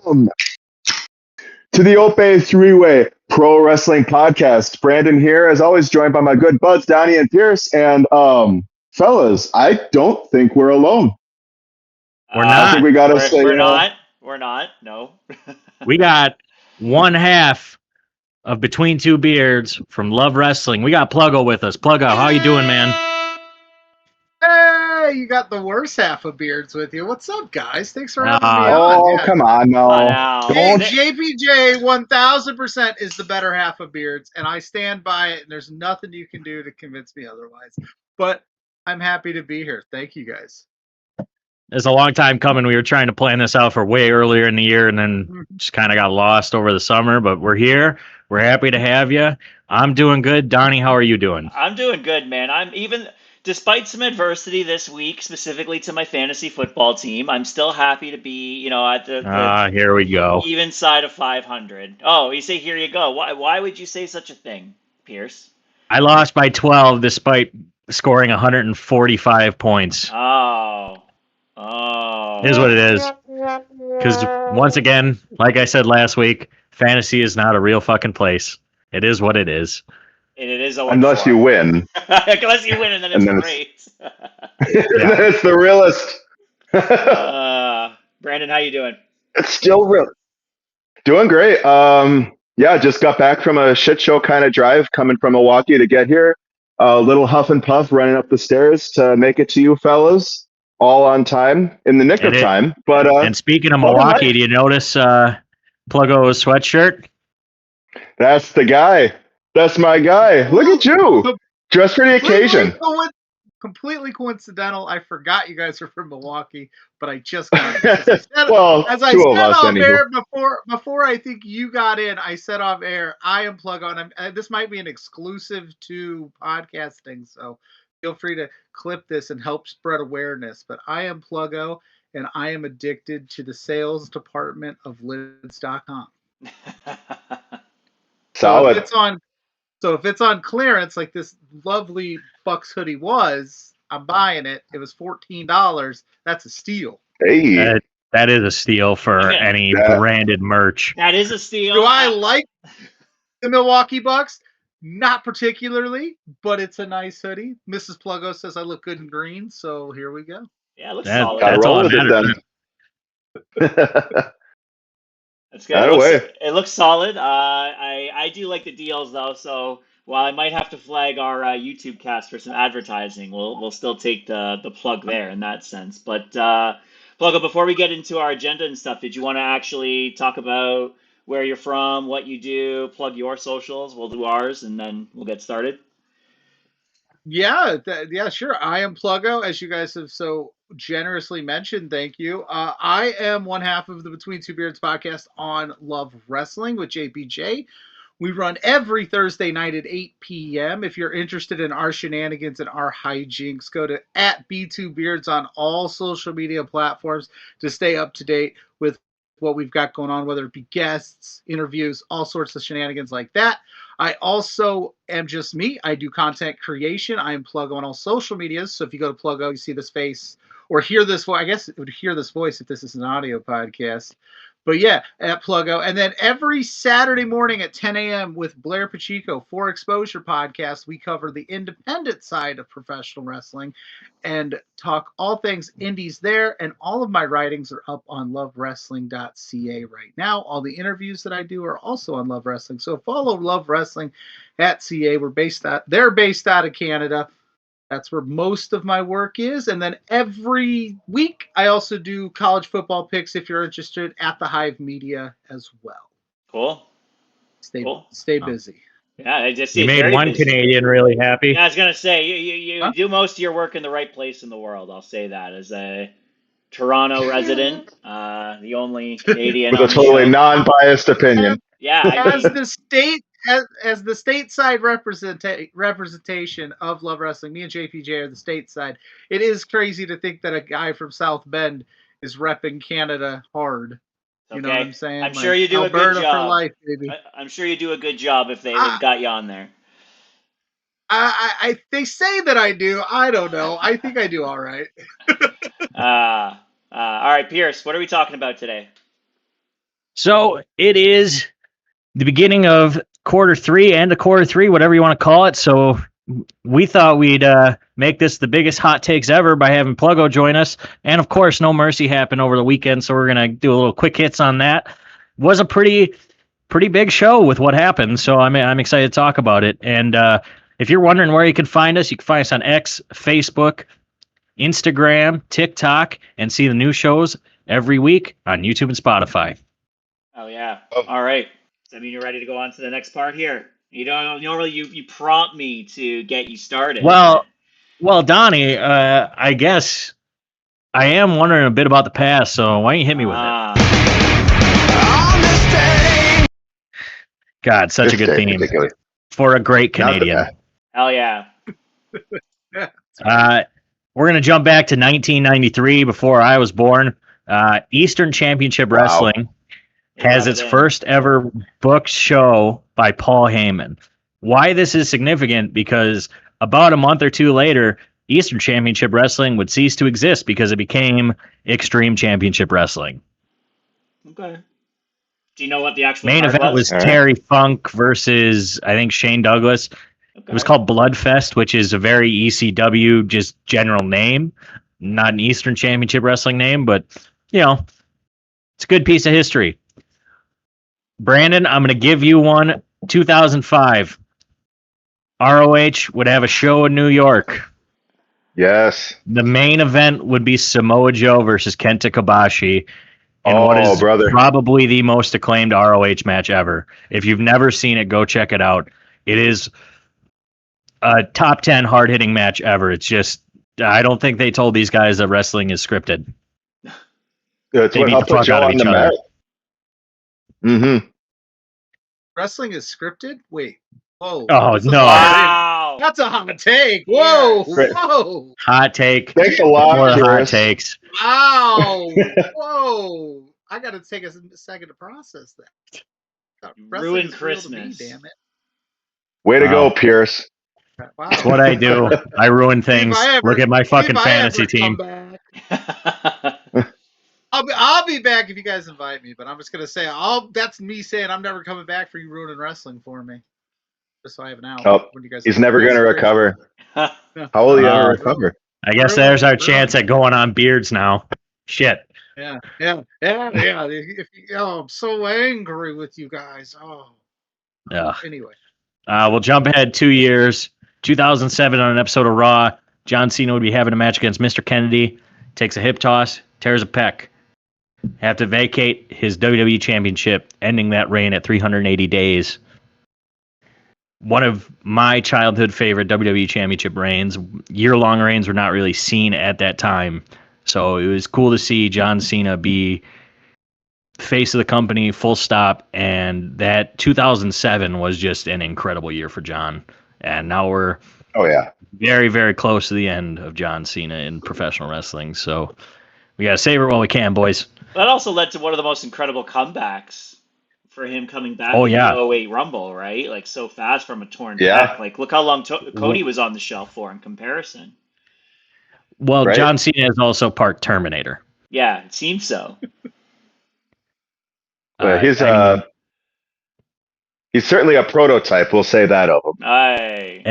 Welcome to the Ope-Eh three-way pro wrestling podcast. Brandon here, as always, joined by my good buds, Donnie and Pierce. And fellas, I don't think we're alone. We're I not. think we got to say We're not. We're not. No. We got one half of Between Two Beards from Love Wrestling. We got Pluggo with us. Pluggo, how you doing, man? Hey, you got the worst half of Beards with you. What's up, guys? Thanks for having me on. Oh, Yeah. come on now. Wow. Hey, Don't- JPJ 1000% is the better half of Beards, and I stand by it, and there's nothing you can do to convince me otherwise. But I'm happy to be here. Thank you, guys. It's a long time coming. We were trying to plan this out for way earlier in the year and then just kind of got lost over the summer, but we're here. We're happy to have you. I'm doing good. Donnie, how are you doing? I'm doing good, man. I'm even, despite some adversity this week, specifically to my fantasy football team, I'm still happy to be, at the Here we go. even side of 500. Oh, you say, here you go. Why would you say such a thing, Pierce? I lost by 12 despite scoring 145 points. Oh. It is what it is. Because once again, like I said last week, fantasy is not a real fucking place. It is what it is. And it is Unless you win. Unless you win, and then it's And then great. Then it's the realest. Brandon, how you doing? It's still real. Doing great. Just got back from a shit show kind of drive coming from Milwaukee to get here. A little huff and puff running up the stairs to make it to you fellas. All on time, in the nick of time. But and speaking of Milwaukee, do you notice Pluggo's sweatshirt? That's the guy. That's my guy. Look at you. Dressed for the occasion. Completely coincidental. I forgot you guys are from Milwaukee, but I just got it. Well, as I two said of us off anyway. air before I think you got in, I said off air, I am Pluggo, and this might be an exclusive to podcasting, so feel free to clip this and help spread awareness. But I am Pluggo, and I am addicted to the sales department of lids.com. Solid. So if it's on clearance, like this lovely Bucks hoodie was, I'm buying it. It was $14. That's a steal. Hey. That is a steal for any branded merch. That is a steal. Do I like the Milwaukee Bucks? Not particularly, but it's a nice hoodie. Mrs. Pluggo says I look good in green, so here we go. Yeah, it looks solid. Gotta That's roll all with that it then. That's good. It looks solid. I do like the deals though, so while I might have to flag our YouTube cast for some advertising, we'll still take the plug there in that sense. But Pluggo, before we get into our agenda and stuff, did you want to actually talk about where you're from, what you do, plug your socials? We'll do ours, and then we'll get started. Yeah, sure. I am Pluggo, as you guys have so generously mentioned. Thank you. I am one half of the Between Two Beards podcast on Love Wrestling with JPJ. We run every Thursday night at 8 p.m. If you're interested in our shenanigans and our hijinks, go to @B2Beards on all social media platforms to stay up to date with what we've got going on, whether it be guests, interviews, all sorts of shenanigans like that. I also am just me. I do content creation. I am Pluggo on all social medias. So if you go to Pluggo, you see this face or hear this voice. I guess it would hear this voice if this is an audio podcast. But yeah, at Pluggo. And then every Saturday morning at 10 a.m. with Blair Pacheco for Exposure Podcast, we cover the independent side of professional wrestling and talk all things indies there. And all of my writings are up on lovewrestling.ca right now. All the interviews that I do are also on Love Wrestling. So follow Love Wrestling at CA. They're based out of Canada. That's where most of my work is. And then every week, I also do college football picks if you're interested at the Hive Media as well. Cool. Stay busy. Yeah, I just you made one busy Canadian really happy. Yeah, I was gonna say you do most of your work in the right place in the world. I'll say that as a Toronto resident, the only Canadian with a totally non-biased opinion. Yeah, as the stateside representation of Love Wrestling, me and JPJ are the stateside. It is crazy to think that a guy from South Bend is repping Canada hard. You know what I'm saying? I'm sure you do Alberta a good job. For life, baby. I'm sure you do a good job if they've got you on there. They say that I do. I don't know. I think I do all right. All right, Pierce, what are we talking about today? So it is the beginning of quarter three, end of quarter three, whatever you want to call it. So we thought we'd make this the biggest hot takes ever by having Pluggo join us. And of course, No Mercy happened over the weekend, so we're gonna do a little quick hits on that. Was a pretty big show with what happened, so I'm excited to talk about it. And if you're wondering where you can find us on X, Facebook, Instagram, TikTok, and see the new shows every week on YouTube and Spotify. Oh yeah. All right. Does that mean you're ready to go on to the next part here? You don't normally you prompt me to get you started. Well, Donnie, I guess I am wondering a bit about the past, so why don't you hit me with it? God, such a good theme for a great Canadian. Hell yeah. We're going to jump back to 1993, before I was born. Eastern Championship Wrestling has its first ever booked show by Paul Heyman. Why this is significant? Because about a month or two later, Eastern Championship Wrestling would cease to exist because it became Extreme Championship Wrestling. Okay. Do you know what the actual main event was? Terry Funk versus, I think, Shane Douglas. Okay. It was called Bloodfest, which is a very ECW just general name, not an Eastern Championship Wrestling name, but you know, it's a good piece of history. Brandon, I'm going to give you one. 2005, ROH would have a show in New York. Yes. The main event would be Samoa Joe versus Kenta Kobashi. And what is probably the most acclaimed ROH match ever. If you've never seen it, go check it out. It is a top 10 hard-hitting match ever. It's just, I don't think they told these guys that wrestling is scripted. They beat the fuck out of each other. Mm-hmm. Wrestling is scripted? Wait. Whoa. Oh, no. Wow. That's a hot take. Whoa. Yes. Whoa. Hot take. Thanks a lot. More hot takes. Wow. Whoa. I got to take a second to process that. Ruined Christmas. Damn it. Way to go, Pierce. Wow. That's what I do. I ruin things. Look at my fucking fantasy team. I'll be back if you guys invite me, but I'm just gonna say that's me saying I'm never coming back for you ruining wrestling for me. Just so I have an out. Oh, when you guys he's never gonna recover. How will he ever recover? I guess there's our chance at going on beards now. Shit. Yeah. I'm so angry with you guys. Oh. Yeah. Anyway. We'll jump ahead 2 years. 2007, on an episode of Raw, John Cena would be having a match against Mr. Kennedy. Takes a hip toss, tears a pec. Have to vacate his WWE Championship, ending that reign at 380 days. One of my childhood favorite WWE Championship reigns. Year-long reigns were not really seen at that time. So it was cool to see John Cena be face of the company, full stop. And that 2007 was just an incredible year for John. And now we're very, very close to the end of John Cena in professional wrestling. So we got to save it while we can, boys. That also led to one of the most incredible comebacks for him coming back in the 08 Rumble, right? Like so fast from a torn back. Like look how long Cody was on the shelf for in comparison. Well, John Cena is also part Terminator. Yeah, it seems so. He's certainly a prototype. We'll say that of him. Hey.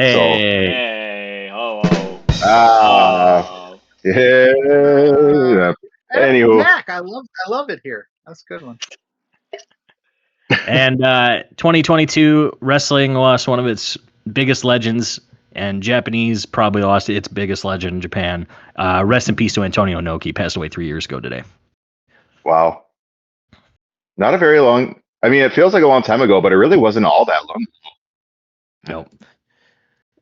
Yeah. Anywho, Mac, I love it here. That's a good one. And 2022 wrestling lost one of its biggest legends, and Japanese probably lost its biggest legend in Japan. Rest in peace to Antonio Inoki. Passed away 3 years ago today. Wow. Not a very long. I mean, it feels like a long time ago, but it really wasn't all that long. No.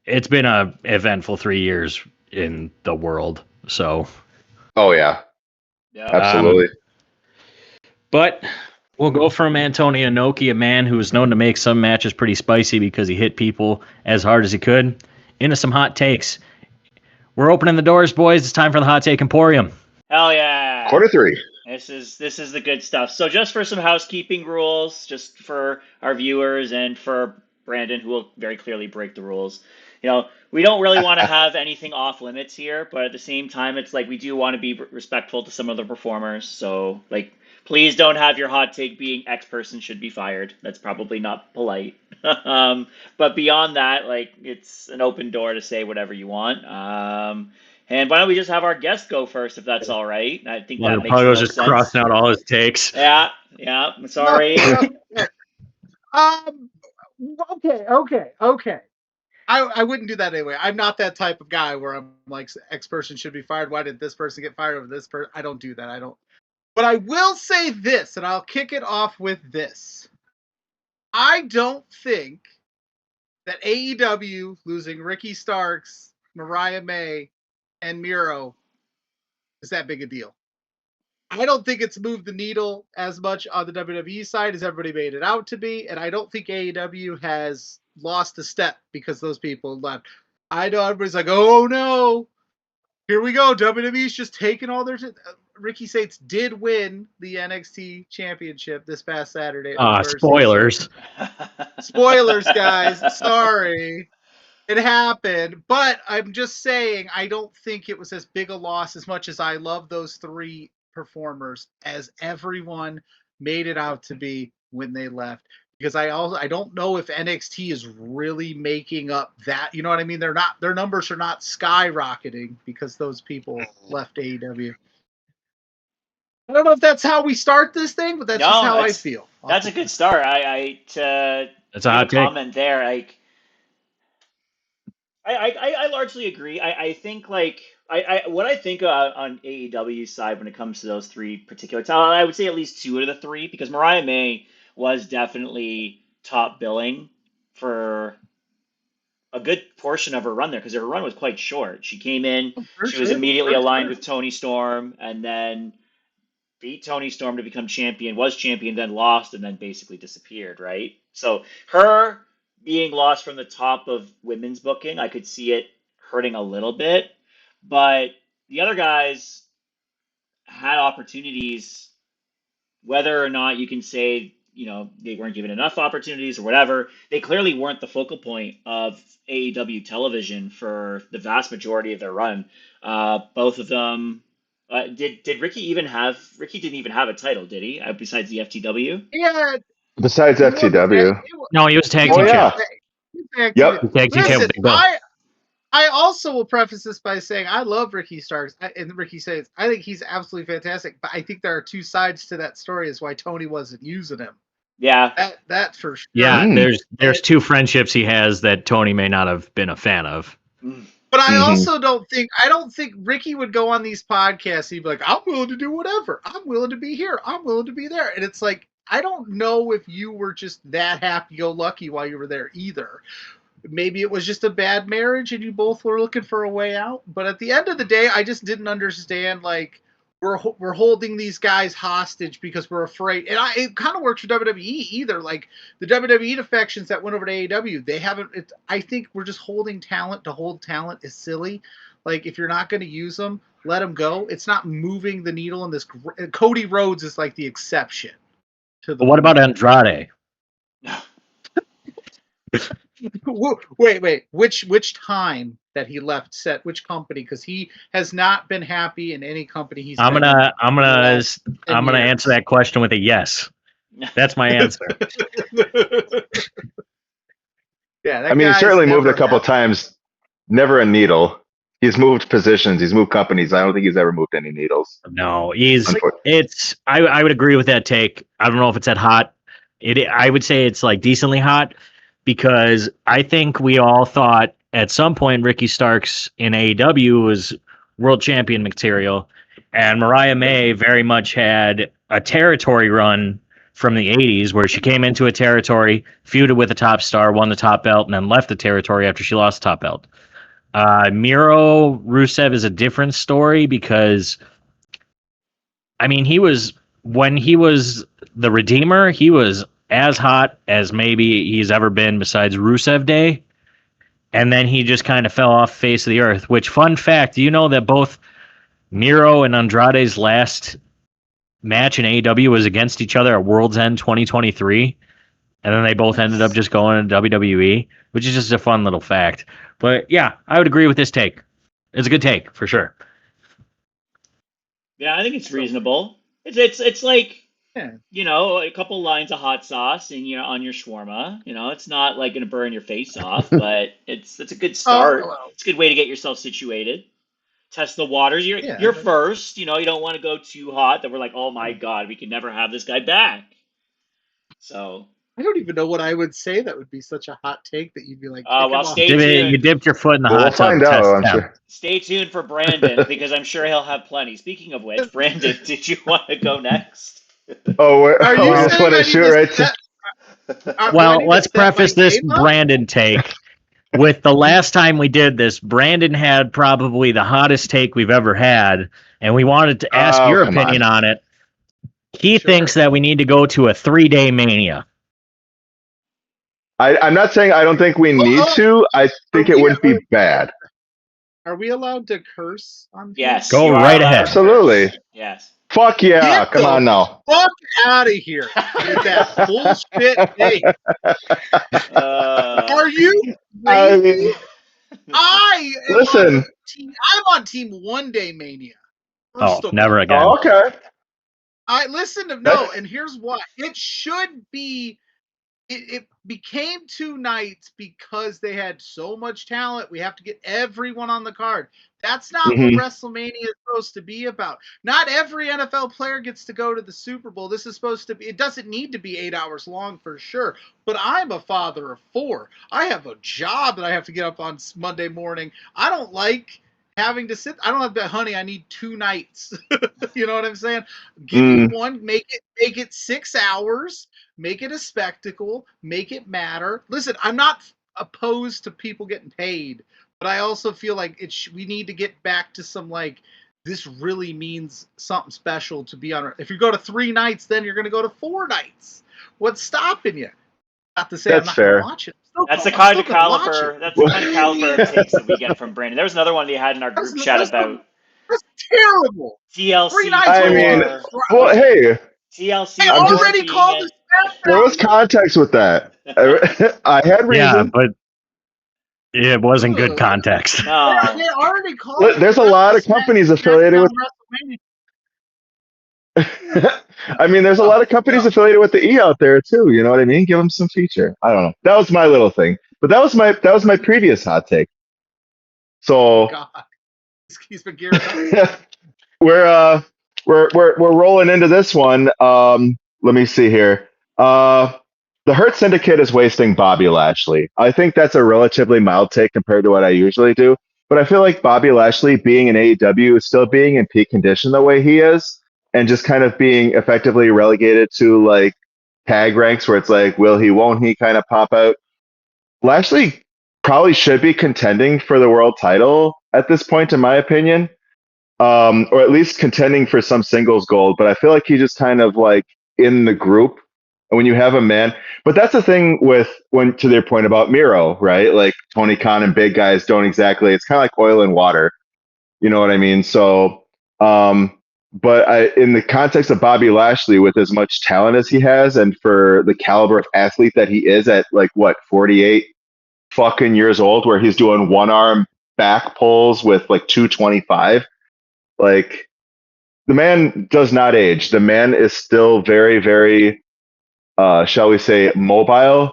It's been a eventful 3 years in the world. So. Oh yeah. Absolutely. But we'll go from Antonio Inoki, a man who was known to make some matches pretty spicy because he hit people as hard as he could, into some hot takes. We're opening the doors, boys. It's time for the Hot Take Emporium. Hell yeah. Quarter three. This is the good stuff. So just for some housekeeping rules, just for our viewers and for Brandon, who will very clearly break the rules. You know, we don't really want to have anything off limits here, but at the same time, it's like we do want to be respectful to some of the performers. So, like, Please don't have your hot take being X person should be fired. That's probably not polite. But beyond that, like it's an open door to say whatever you want. And why don't we just have our guest go first, if that's all right? I think Well, that makes the Pluggo's most just sense. crossing out all his takes. Yeah, yeah. I'm No, sorry. no, yeah. Okay. I wouldn't do that anyway. I'm not that type of guy where I'm like, X person should be fired. Why did this person get fired over this person? I don't do that. I don't. But I will say this, and I'll kick it off with this. I don't think that AEW losing Ricky Starks, Mariah May, and Miro is that big a deal. I don't think it's moved the needle as much on the WWE side as everybody made it out to be, and I don't think AEW has lost a step because those people left. I know everybody's like, oh no, here we go. WWE's just taking all their... Ricky Saints did win the NXT championship this past Saturday. Spoilers. Spoilers, guys. Sorry. It happened, but I'm just saying I don't think it was as big a loss as much as I love those three performers as everyone made it out to be when they left. Because I don't know if NXT is really making up that, you know what I mean? Their numbers are not skyrocketing because those people left AEW. I don't know if that's how we start this thing, but that's just how I feel. That's a good start. That's a hot take. Comment there. Like, I largely agree. I think like what I think on AEW's side when it comes to those three particular talent, I would say at least two of the three because Mariah May was definitely top billing for a good portion of her run there because her run was quite short. She came in, she was immediately aligned with Toni Storm, and then beat Toni Storm to become champion, was champion, then lost, and then basically disappeared, right? So her being lost from the top of women's booking, I could see it hurting a little bit. But the other guys had opportunities, whether or not you can say, you know, they weren't given enough opportunities or whatever, they clearly weren't the focal point of AEW television for the vast majority of their run. Both of them. Did Ricky even have? Ricky didn't even have a title, did he? Besides the FTW. Yeah. Besides FTW. No, he was tag Oh team yeah. champ. Yep. Listen, I also will preface this by saying I love Ricky Starks, and Ricky says I think he's absolutely fantastic. But I think there are two sides to that story: is why Tony wasn't using him. Yeah, that for sure. Yeah, there's two friendships he has that Tony may not have been a fan of. But I also don't think Ricky would go on these podcasts. He'd be like, "I'm willing to do whatever. I'm willing to be here. I'm willing to be there." And it's like I don't know if you were just that happy-go-lucky while you were there either. Maybe it was just a bad marriage and you both were looking for a way out. But at the end of the day, I just didn't understand, like, we're holding these guys hostage because we're afraid. And it kind of works for WWE either. Like, the WWE defections that went over to AEW, they haven't. I think we're just holding talent to hold talent is silly. Like, if you're not going to use them, let them go. It's not moving the needle in this. Cody Rhodes is like the exception to the. But what about Andrade? Wait. Which time that he left set? Which company? Because he has not been happy in any company he's. I'm gonna answer that question with a yes. That's my answer. Yeah, I mean, he certainly moved a couple times. Never a needle. He's moved positions. He's moved companies. I don't think he's ever moved any needles. No, I would agree with that take. I don't know if it's that hot. I would say it's like decently hot because I think we all thought at some point Ricky Starks in AEW was world champion material, and Mariah May very much had a territory run from the 80s where she came into a territory, feuded with a top star, won the top belt, and then left the territory after she lost the top belt. Miro Rusev is a different story because, I mean, when he was the Redeemer, he was as hot as maybe he's ever been besides Rusev Day. And then he just kind of fell off the face of the earth, which, fun fact, do you know that both Miro and Andrade's last match in AEW was against each other at World's End 2023? And then they both ended up just going to WWE, which is just a fun little fact. But yeah, I would agree with this take. It's a good take for sure. Yeah, I think it's reasonable. It's like a couple lines of hot sauce in on your shawarma. It's not like going to burn your face off, but it's a good start. well, It's a good way to get yourself situated. Test the waters. You're first. You don't want to go too hot that we're like, oh my god, we can never have this guy back. So I don't even know what I would say that would be such a hot take that you'd be like, stay tuned. You dipped your foot in the We'll hot tub. find out, I'm sure. Stay tuned for Brandon because I'm sure he'll have plenty. Speaking of which, Brandon, did you want to go next? We just want to shoot right to. Well, let's preface this Brandon take with the last time we did this. Brandon had probably the hottest take we've ever had, and we wanted to ask your opinion on it. He thinks that we need to go to a 3-day mania. I'm not saying I don't think we need to. I think it wouldn't be bad. Are we allowed to curse on here? Yes. Go right ahead. Absolutely. Yes. Fuck yeah. Come on now. Fuck out of here with that bullshit take. Are you crazy? Listen. I'm on team 1 day mania. Never again. Oh, okay. And here's why. It should be. It became 2 nights because they had so much talent. We have to get everyone on the card. That's not what WrestleMania is supposed to be about. Not every NFL player gets to go to the Super Bowl. This is supposed to be, it doesn't need to be 8 hours long for sure. But I'm a father of 4. I have a job that I have to get up on Monday morning. I don't like having to sit. I don't have that, honey, I need 2 nights. You know what I'm saying? Give me one, make it 6 hours. Make it a spectacle. Make it matter. Listen, I'm not opposed to people getting paid, but I also feel like we need to get back to some this really means something special to be on. If you go to 3 nights, then you're going to go to 4 nights. What's stopping you? Not to say that's I'm not fair. Gonna watch it. That's the kind of caliber. That's the kind of caliber of takes that we get from Brandon. There was another one that he had in our group chat about. That's terrible. TLC. 3 nights. Hey. TLC. I already called the there was context with that. I had reason. Yeah, but it wasn't good context. No. They already called. There's a lot of companies affiliated with. I mean, there's a lot of companies affiliated with the E out there too. You know what I mean? Give them some feature. I don't know. That was my little thing, but that was my previous hot take. So he's been gearing up. we're rolling into this one. Let me see here. The Hurt Syndicate is wasting Bobby Lashley. I think that's a relatively mild take compared to what I usually do. But I feel like Bobby Lashley being in AEW is still being in peak condition the way he is, and just kind of being effectively relegated to tag ranks where it's will he, won't he kind of pop out. Lashley probably should be contending for the world title at this point, in my opinion. Or at least contending for some singles gold, but I feel like he's just kind of in the group. And when you have a man, but that's the thing with to their point about Miro, right? Tony Khan and big guys don't exactly, it's kind of like oil and water. You know what I mean? So, but in the context of Bobby Lashley, with as much talent as he has, and for the caliber of athlete that he is at 48 fucking years old, where he's doing 1-arm back pulls with 225. The man does not age. The man is still very, very, shall we say, mobile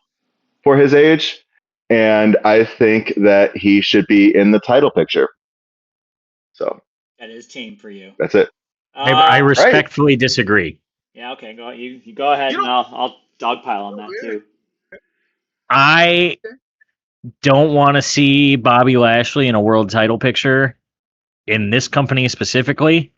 for his age. And I think that he should be in the title picture. So that is team for you. That's it. I respectfully disagree. Yeah, okay. You go ahead, and I'll dogpile on that too. I don't want to see Bobby Lashley in a world title picture in this company specifically.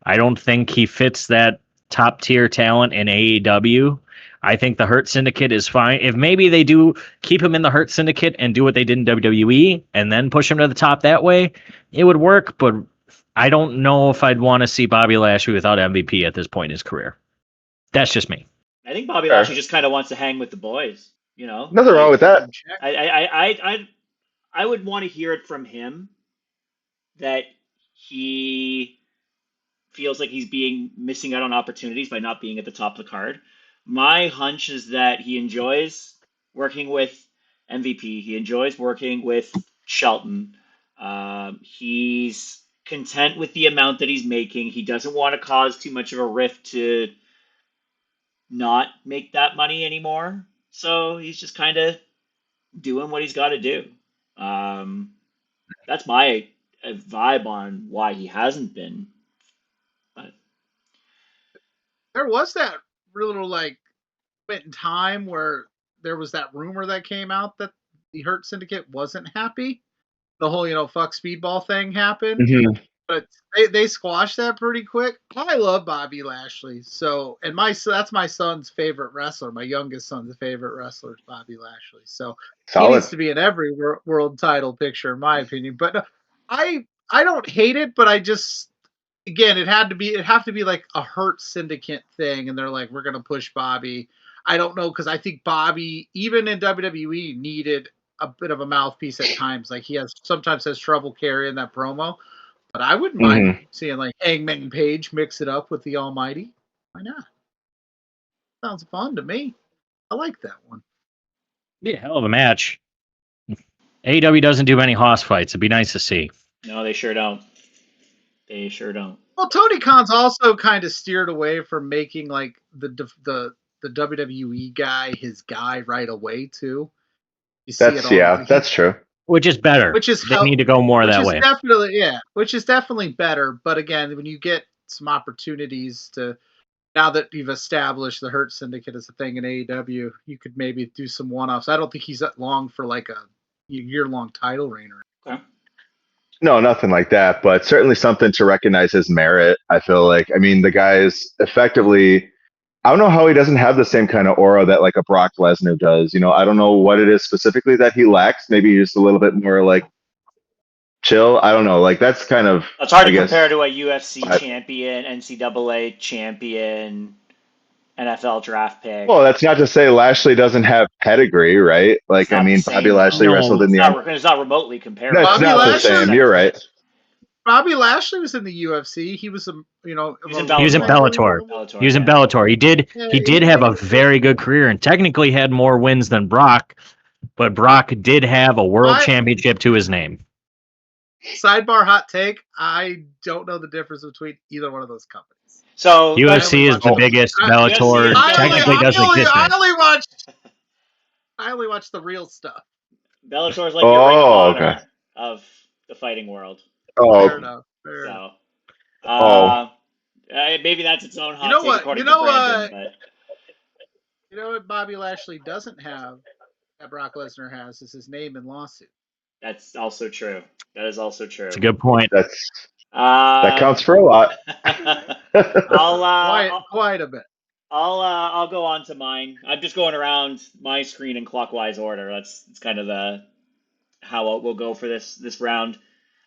I don't think he fits that top tier talent in AEW. I think the Hurt Syndicate is fine. If maybe they do keep him in the Hurt Syndicate and do what they did in WWE and then push him to the top that way, it would work. But I don't know if I'd want to see Bobby Lashley without MVP at this point in his career. That's just me. I think Bobby Lashley just kind of wants to hang with the boys. Nothing wrong with that. I would want to hear it from him that he feels like he's missing out on opportunities by not being at the top of the card. My hunch is that he enjoys working with MVP. He enjoys working with Shelton. He's content with the amount that he's making. He doesn't want to cause too much of a rift to not make that money anymore. So he's just kind of doing what he's got to do. That's my vibe on why he hasn't been. But there was that little like bit in time where there was that rumor that came out that the Hurt Syndicate wasn't happy. The whole fuck speedball thing happened. Mhm. But they squashed that pretty quick. I love Bobby Lashley. So that's my son's favorite wrestler. My youngest son's favorite wrestler is Bobby Lashley. So he Solid. needs to be in every world title picture, in my opinion. But I don't hate it, but I just again it'd have to be like a Hurt Syndicate thing, and they're like, we're gonna push Bobby. I don't know, because I think Bobby, even in WWE, needed a bit of a mouthpiece at times. Like he sometimes has trouble carrying that promo. But I wouldn't mind Mhm. seeing like Hangman Page mix it up with the Almighty. Why not? Sounds fun to me. I like that one. Be a hell of a match. AEW doesn't do many hoss fights. It'd be nice to see. no, they sure don't. They sure don't. Well, Tony Khan's also kind of steered away from making like the WWE guy his guy right away too. You see it all. That's true. Which is better. Which is They need to go more which that is way. which is definitely better. But again, when you get some opportunities to, now that you've established the Hurt Syndicate as a thing in AEW, you could maybe do some one-offs. I don't think he's that long for like a year-long title reign. Okay. No, nothing like that, but certainly something to recognize his merit. I feel like, I mean, the guy's effectively, I don't know how he doesn't have the same kind of aura that like a Brock Lesnar does. I don't know what it is specifically that he lacks. Maybe just a little bit more like chill. I don't know. Like that's kind of, It's hard I to guess, compare to a UFC champion, NCAA champion, NFL draft pick. well, that's not to say Lashley doesn't have pedigree, right? It's Like, I not the mean, same, Bobby though. Lashley wrestled in It's not remotely comparable. That's Bobby not the Lashley- same. You're right. Bobby Lashley was in the UFC. He was He was in He was in Bellator. Bellator, He was in yeah. Bellator. He did have a very good career and technically had more wins than Brock, but Brock did have a world championship to his name. Sidebar hot take. I don't know the difference between either one of those companies. So UFC is the biggest. Bellator technically doesn't exist. I only watch the real stuff. Bellator is like your Ring of Honor of the fighting world. Oh, fair enough. So, maybe that's its own hot take according to Brandon. But you know what Bobby Lashley doesn't have that Brock Lesnar has is his name in lawsuit. That's also true. That is also true. It's a good point. That counts for a lot. Quite a bit. I'll go on to mine. I'm just going around my screen in clockwise order. It's kind of how we'll go for this round.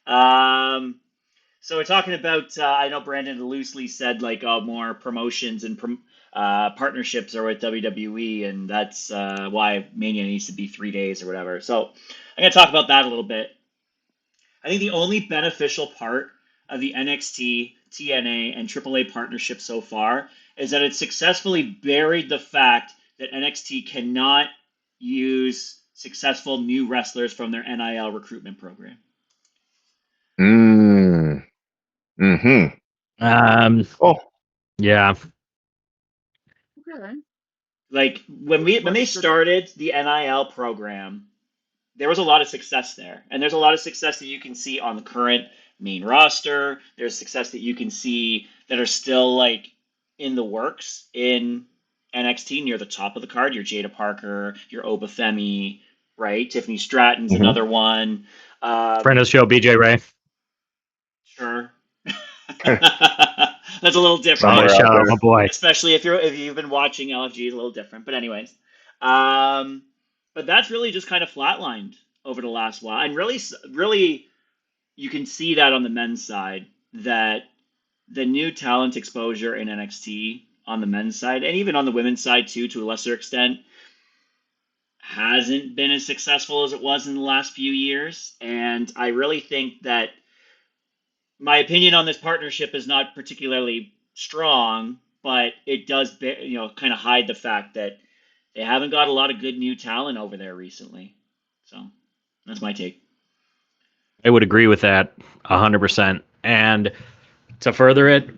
So we're talking about. I know Brandon loosely said like more promotions and partnerships are with WWE, and that's why Mania needs to be 3 days or whatever. So I'm going to talk about that a little bit. I think the only beneficial part of the NXT, TNA, and AAA partnership so far is that it successfully buried the fact that NXT cannot use successful new wrestlers from their NIL recruitment program. Yeah. Okay. Like when they started the NIL program, there was a lot of success there, and there's a lot of success that you can see on the current main roster. There's success that you can see that are still like in the works in NXT near the top of the card. Your Jada Parker, your Ope-Eh, right? Tiffany Stratton's another one. Friend of the show, BJ Ray. Sure. That's a little different. Oh boy. Especially if you've been watching LFG, is a little different. But anyways, but that's really just kind of flatlined over the last while, and really, you can see that on the men's side that the new talent exposure in NXT on the men's side, and even on the women's side too, to a lesser extent, hasn't been as successful as it was in the last few years. And I really think that my opinion on this partnership is not particularly strong, but it does, kind of hide the fact that they haven't got a lot of good new talent over there recently. So that's my take. I would agree with that 100%. And to further it,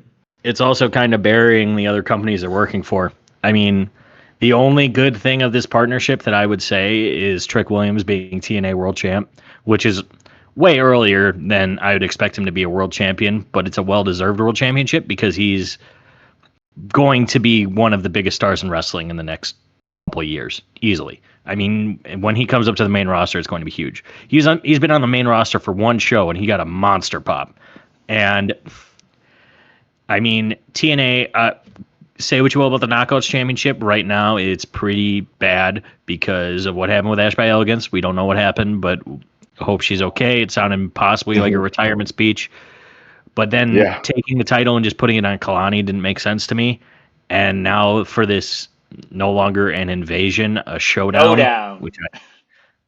it's also kind of burying the other companies they're working for. I mean, the only good thing of this partnership that I would say is Trick Williams being TNA World Champ, which is way earlier than I would expect him to be a world champion, but it's a well-deserved world championship because he's going to be one of the biggest stars in wrestling in the next couple of years, easily. I mean, when he comes up to the main roster, it's going to be huge. He's been on the main roster for one show and he got a monster pop. And I mean, TNA, say what you will about the Knockouts Championship. Right now, it's pretty bad because of what happened with Ash by Elegance. We don't know what happened, but hope she's okay. It sounded possibly like a retirement speech. But then taking the title and just putting it on Kalani didn't make sense to me. And now for this no longer an invasion, a showdown. Which I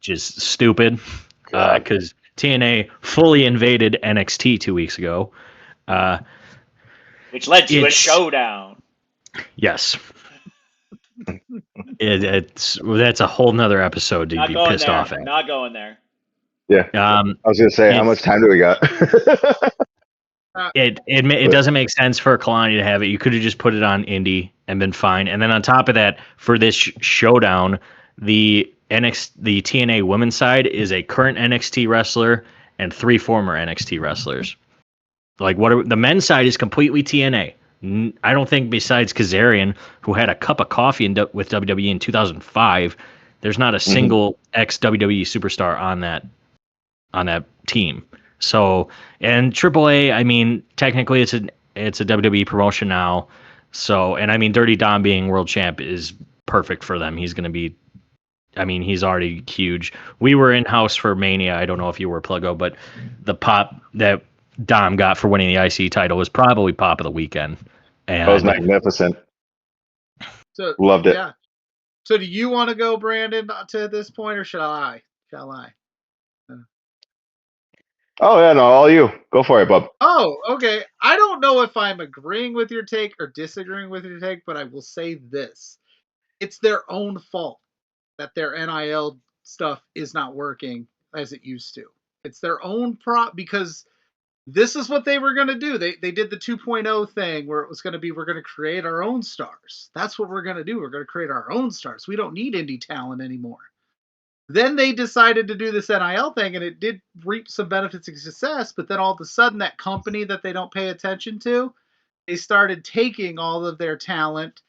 just stupid because TNA fully invaded NXT 2 weeks ago. Which led to a showdown. Yes. That's a whole nother episode to be pissed off at. Not going there. Yeah. I was going to say, how much time do we got? It doesn't make sense for Kalani to have it. You could have just put it on Indy and been fine. And then on top of that, for this showdown, the TNA women's side is a current NXT wrestler and 3 former NXT wrestlers. Like the men's side is completely TNA. I don't think besides Kazarian, who had a cup of coffee with WWE in 2005, there's not a single ex-WWE superstar on that team. So, and AAA, I mean, technically it's a WWE promotion now. So, and I mean, Dirty Dom being world champ is perfect for them. He's going to be, I mean, he's already huge. We were in house for Mania. I don't know if you were, Pluggo, but the pop that Dom got for winning the IC title was probably pop of the weekend. And that was magnificent. So, loved it. Yeah. So do you want to go, Brandon, to this point, or shall I? Oh, yeah, no, all you. Go for it, bub. Oh, okay. I don't know if I'm agreeing with your take or disagreeing with your take, but I will say this. It's their own fault that their NIL stuff is not working as it used to. It's their own because this is what they were going to do. They did the 2.0 thing where it was going to be, we're going to create our own stars. That's what we're going to do. We're going to create our own stars. We don't need indie talent anymore. Then they decided to do this NIL thing, and it did reap some benefits and success, but then all of a sudden that company that they don't pay attention to, they started taking all of their talent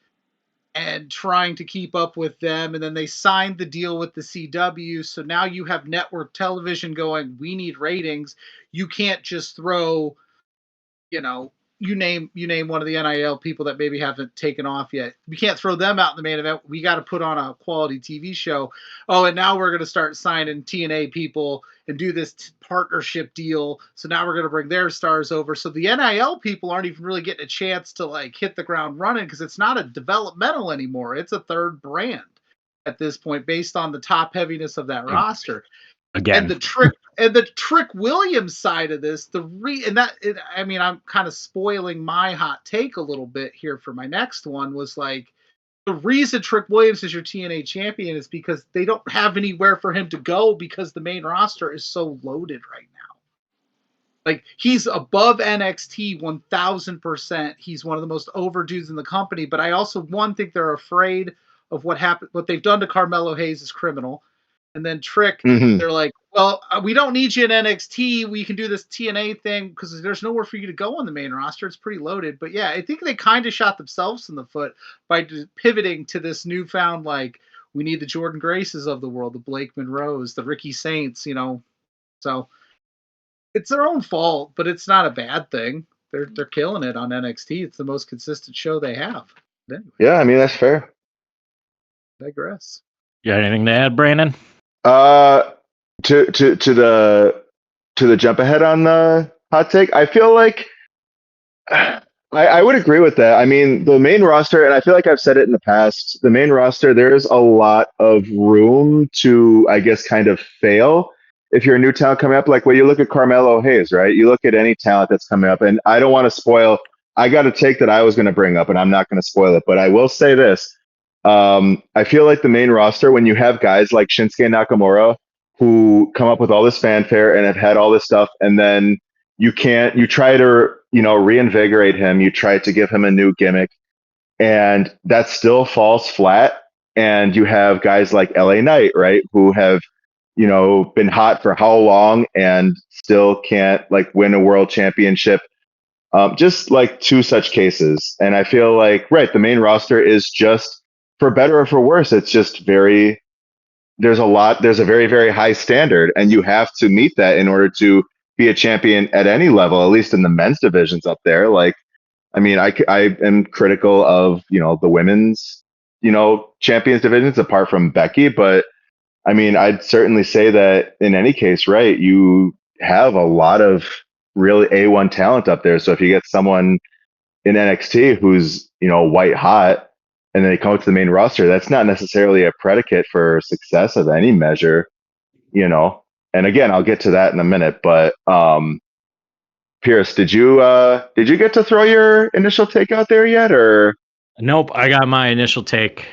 and trying to keep up with them, and then they signed the deal with the CW, so now you have network television going, we need ratings. You can't just throw, you name one of the NIL people that maybe haven't taken off yet. We can't throw them out in the main event. We got to put on a quality TV show. Oh, and now we're going to start signing TNA people and do this partnership deal. So now we're going to bring their stars over. So the NIL people aren't even really getting a chance to like hit the ground running because it's not a developmental anymore. It's a third brand at this point based on the top heaviness of that roster. Again. And the Trick Williams side of this, I'm kind of spoiling my hot take a little bit here for my next one, was like, the reason Trick Williams is your TNA champion is because they don't have anywhere for him to go because the main roster is so loaded right now. Like, he's above NXT 1000%. He's one of the most over dudes in the company, but I also, think they're afraid of what they've done to Carmelo Hayes is criminal. And then Trick, they're like, well, we don't need you in NXT. We can do this TNA thing because there's nowhere for you to go on the main roster. It's pretty loaded. But yeah, I think they kind of shot themselves in the foot by pivoting to this newfound, like, we need the Jordan Graces of the world, the Blake Monroes, the Ricky Saints, So it's their own fault, but it's not a bad thing. They're killing it on NXT. It's the most consistent show they have. But anyway, yeah, I mean, that's fair. Digress. You got anything to add, Brandon? To the jump ahead on the hot take, I feel like I would agree with that. I mean, the main roster, and I feel like I've said it in the past, the main roster, there's a lot of room to, I guess, kind of fail if you're a new talent coming up. Like when you look at Carmelo Hayes, right? You look at any talent that's coming up, and I don't want to spoil. I got a take that I was going to bring up, and I'm not going to spoil it, but I will say this. I feel like the main roster, when you have guys like Shinsuke Nakamura who come up with all this fanfare and have had all this stuff, and then you try to, reinvigorate him, you try to give him a new gimmick, and that still falls flat. And you have guys like LA Knight, right, who have, been hot for how long and still can't like win a world championship. Just like two such cases. And I feel like, right, the main roster is just, for better or for worse, it's just there's a very, very high standard, and you have to meet that in order to be a champion at any level, at least in the men's divisions up there. Like, I mean, I am critical of, the women's, champions divisions apart from Becky, but I mean, I'd certainly say that in any case, right, you have a lot of really A1 talent up there. So if you get someone in NXT who's, white hot and then they come up to the main roster, that's not necessarily a predicate for success of any measure, you know. And again, I'll get to that in a minute, but Pierce, did you get to throw your initial take out there yet, or? Nope, I got my initial take.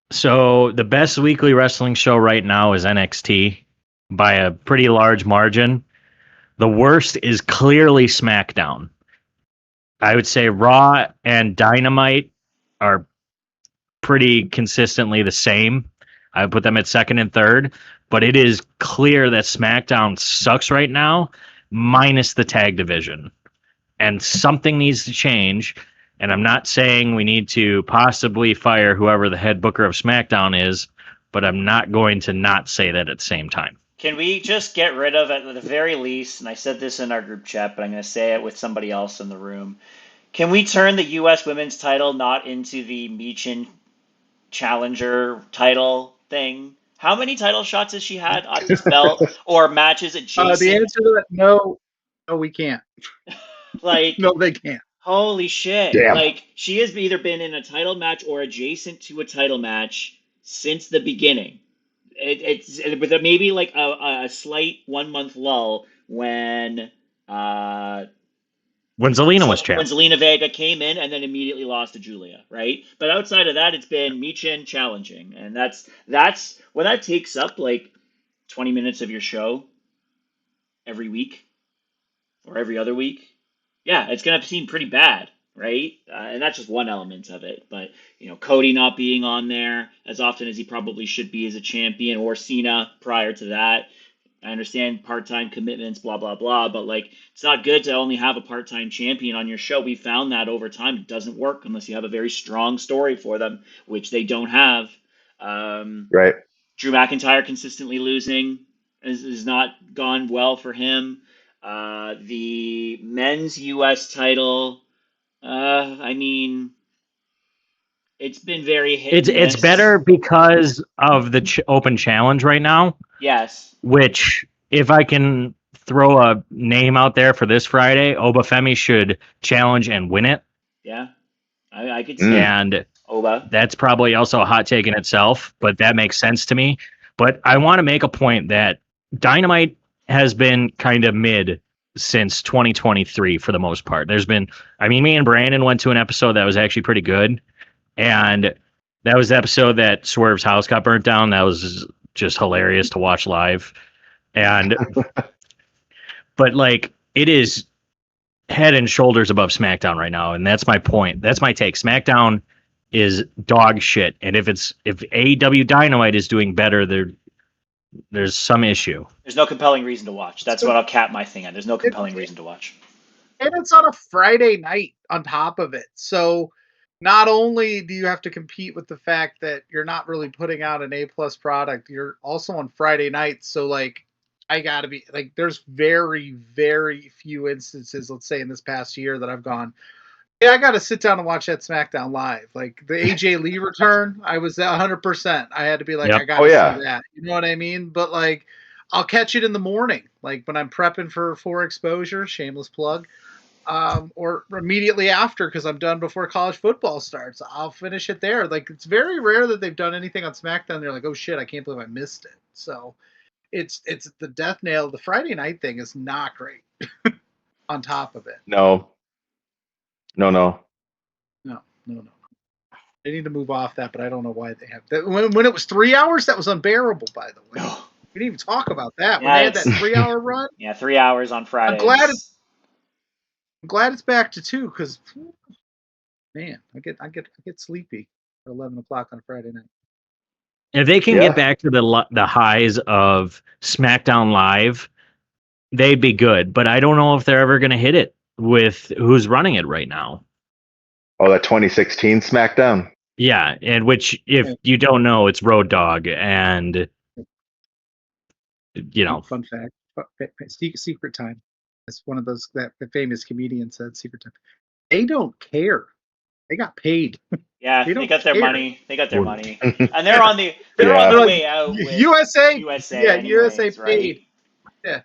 So the best weekly wrestling show right now is NXT by a pretty large margin. The worst is clearly SmackDown. I would say Raw and Dynamite are pretty consistently the same. I would put them at second and third, but it is clear that SmackDown sucks right now, minus the tag division. And something needs to change. And I'm not saying we need to possibly fire whoever the head booker of SmackDown is, but I'm not going to not say that at the same time. Can we just get rid of, at the very least, and I said this in our group chat, but I'm going to say it with somebody else in the room. Can we turn the U.S. women's title not into the Michin Challenger title thing? How many title shots has she had on this belt or matches adjacent? The answer to that, no, we can't. Like, no, they can't. Holy shit. Damn. Like, she has either been in a title match or adjacent to a title match since the beginning. It's with maybe like a slight 1 month lull when Zelina was champ. When Zelina Vega came in and then immediately lost to Julia, right? But outside of that, it's been Michin challenging, and that's when that takes up like 20 minutes of your show every week or every other week. Yeah, it's gonna seem pretty bad, right? And that's just one element of it. But Cody not being on there as often as he probably should be as a champion, or Cena prior to that. I understand part-time commitments, blah blah blah, but like it's not good to only have a part-time champion on your show. We found that over time it doesn't work unless you have a very strong story for them, which they don't have. Right. Drew McIntyre consistently losing is not gone well for him. The men's U.S. title, I mean, it's been very hit and It's miss. better because of the open challenge right now. Yes. Which, if I can throw a name out there for this Friday, Oba-Femi should challenge and win it. Yeah, I could see. And Oba. That's probably also a hot take in itself, but that makes sense to me. But I want to make a point that Dynamite has been kind of mid since 2023 for the most part. Me and Brandon went to an episode that was actually pretty good. And that was the episode that Swerve's house got burnt down. That was just hilarious to watch live. And, but like, it is head and shoulders above SmackDown right now. And that's my point. That's my take. SmackDown is dog shit. And if AEW Dynamite is doing better, there's some issue. There's no compelling reason to watch. That's what I'll cap my thing on. There's no compelling reason to watch. And it's on a Friday night on top of it. So not only do you have to compete with the fact that you're not really putting out an A+ product, you're also on Friday nights. So like, I gotta be like, there's very, very few instances, let's say in this past year, that I've gone, yeah, I got to sit down and watch that SmackDown live. Like the AJ Lee return, I was 100%. I had to be like, I got to see that. You know what I mean? But like, I'll catch it in the morning, like when I'm prepping for exposure, shameless plug, or immediately after because I'm done before college football starts. I'll finish it there. Like it's very rare that they've done anything on SmackDown. They're like, oh shit, I can't believe I missed it. So it's the death nail. The Friday night thing is not great. On top of it, No. They need to move off that, but I don't know why they have that. When it was 3 hours, that was unbearable, by the way. We didn't even talk about that. Yeah, when they had that 3 hour run. Yeah, 3 hours on Fridays. I'm glad it's back to 2 because man, I get sleepy at 11 o'clock on Friday night. If they can get back to the highs of SmackDown Live, they'd be good. But I don't know if they're ever going to hit it with who's running it right now. Oh, that 2016 SmackDown. Yeah, and which, if you don't know, it's Road Dogg, and Fun fact, secret time. It's one of those that the famous comedian said, secret time. They don't care. They got paid. Yeah, they got their money. They got their money, and they're on the way out. With USA, yeah, anyways, USA paid. Right? Yeah.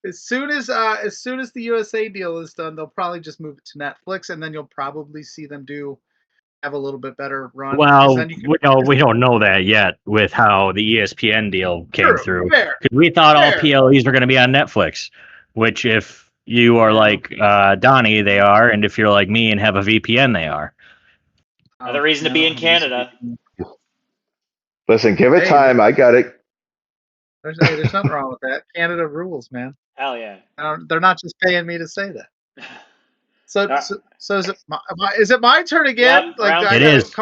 As soon as the USA deal is done, they'll probably just move it to Netflix, and then you'll probably see them have a little bit better run. Well, we don't know that yet with how the ESPN deal came through. Because we thought all PLEs were going to be on Netflix, which if you are like Donnie, they are, and if you're like me and have a VPN, they are. Another reason to be in Canada. Listen, give it time. I got it. There's nothing wrong with that. Canada rules, man. Hell yeah. They're not just paying me to say that. So is it my turn again? Yep, it is.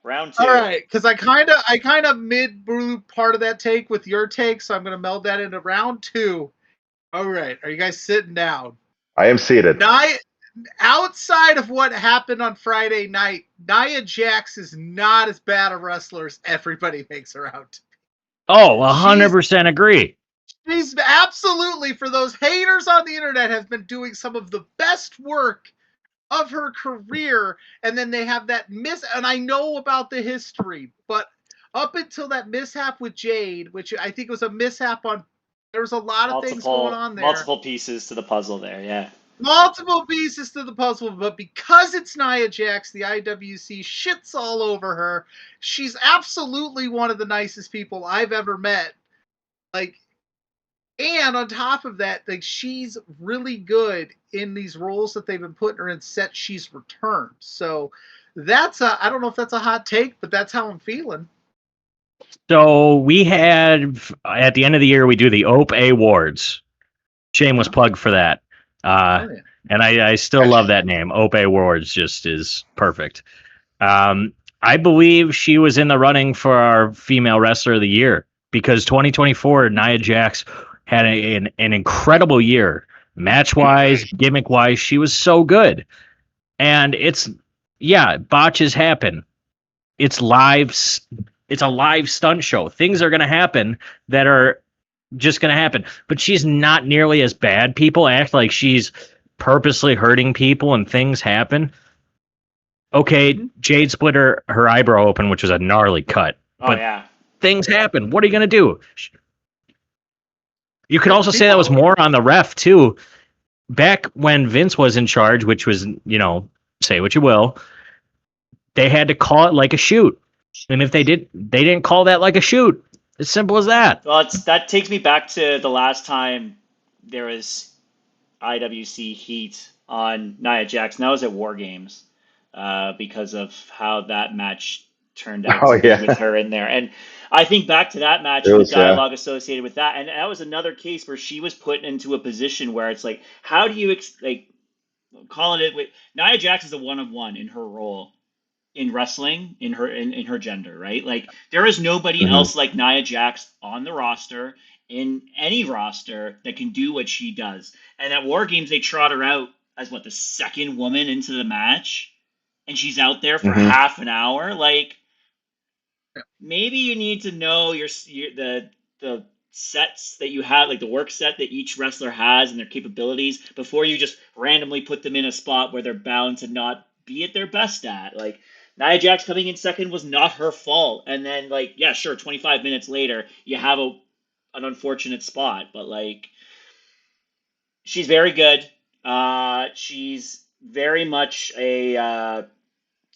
Round 2. All right, because I kind of mid-brew part of that take with your take, so I'm going to meld that into round 2. All right, are you guys sitting down? I am seated. Outside of what happened on Friday night, Nia Jax is not as bad a wrestler as everybody makes her out. Oh, 100% agree. She's absolutely, for those haters on the internet, has been doing some of the best work of her career. And then they have that and I know about the history, but up until that mishap with Jade, which I think was a mishap there was a lot of things going on there. Multiple pieces to the puzzle there, yeah. Multiple pieces to the puzzle, but because it's Nia Jax, the IWC shits all over her. She's absolutely one of the nicest people I've ever met. And on top of that, she's really good in these roles that they've been putting her in set she's returned. So I don't know if that's a hot take, but that's how I'm feeling. So we had, at the end of the year, we do the Ope-Eh Awards. Shameless plug for that. And I still love that name. Ope-Eh Awards just is perfect. I believe she was in the running for our female wrestler of the year because 2024, Nia Jax had an incredible year. Match-wise, gimmick-wise, she was so good. And botches happen. It's a live stunt show. Things are going to happen that are just going to happen. But she's not nearly as bad. People act like she's purposely hurting people and things happen. Okay, Jade split her eyebrow open, which was a gnarly cut. But things happen. What are you going to do? You could also say that was more on the ref, too. Back when Vince was in charge, which was, say what you will, they had to call it like a shoot. And if they didn't call that like a shoot. As simple as that. Well, that takes me back to the last time there was IWC heat on Nia Jax. And that was at War Games because of how that match turned out with her in there. And I think back to that match and the dialogue associated with that. And that was another case where she was put into a position where it's like, how do you calling it? Nia Jax is a one-of-one in her role in wrestling, in her gender, right? Like there is nobody else like Nia Jax on the roster, in any roster, that can do what she does. And at War Games, they trot her out as the second woman into the match, and she's out there for half an hour. Like maybe you need to know the sets that you have, like the work set that each wrestler has and their capabilities, before you just randomly put them in a spot where they're bound to not be at their best at. Like Nia Jax coming in second was not her fault. And then 25 minutes later, you have an unfortunate spot, but she's very good. She's very much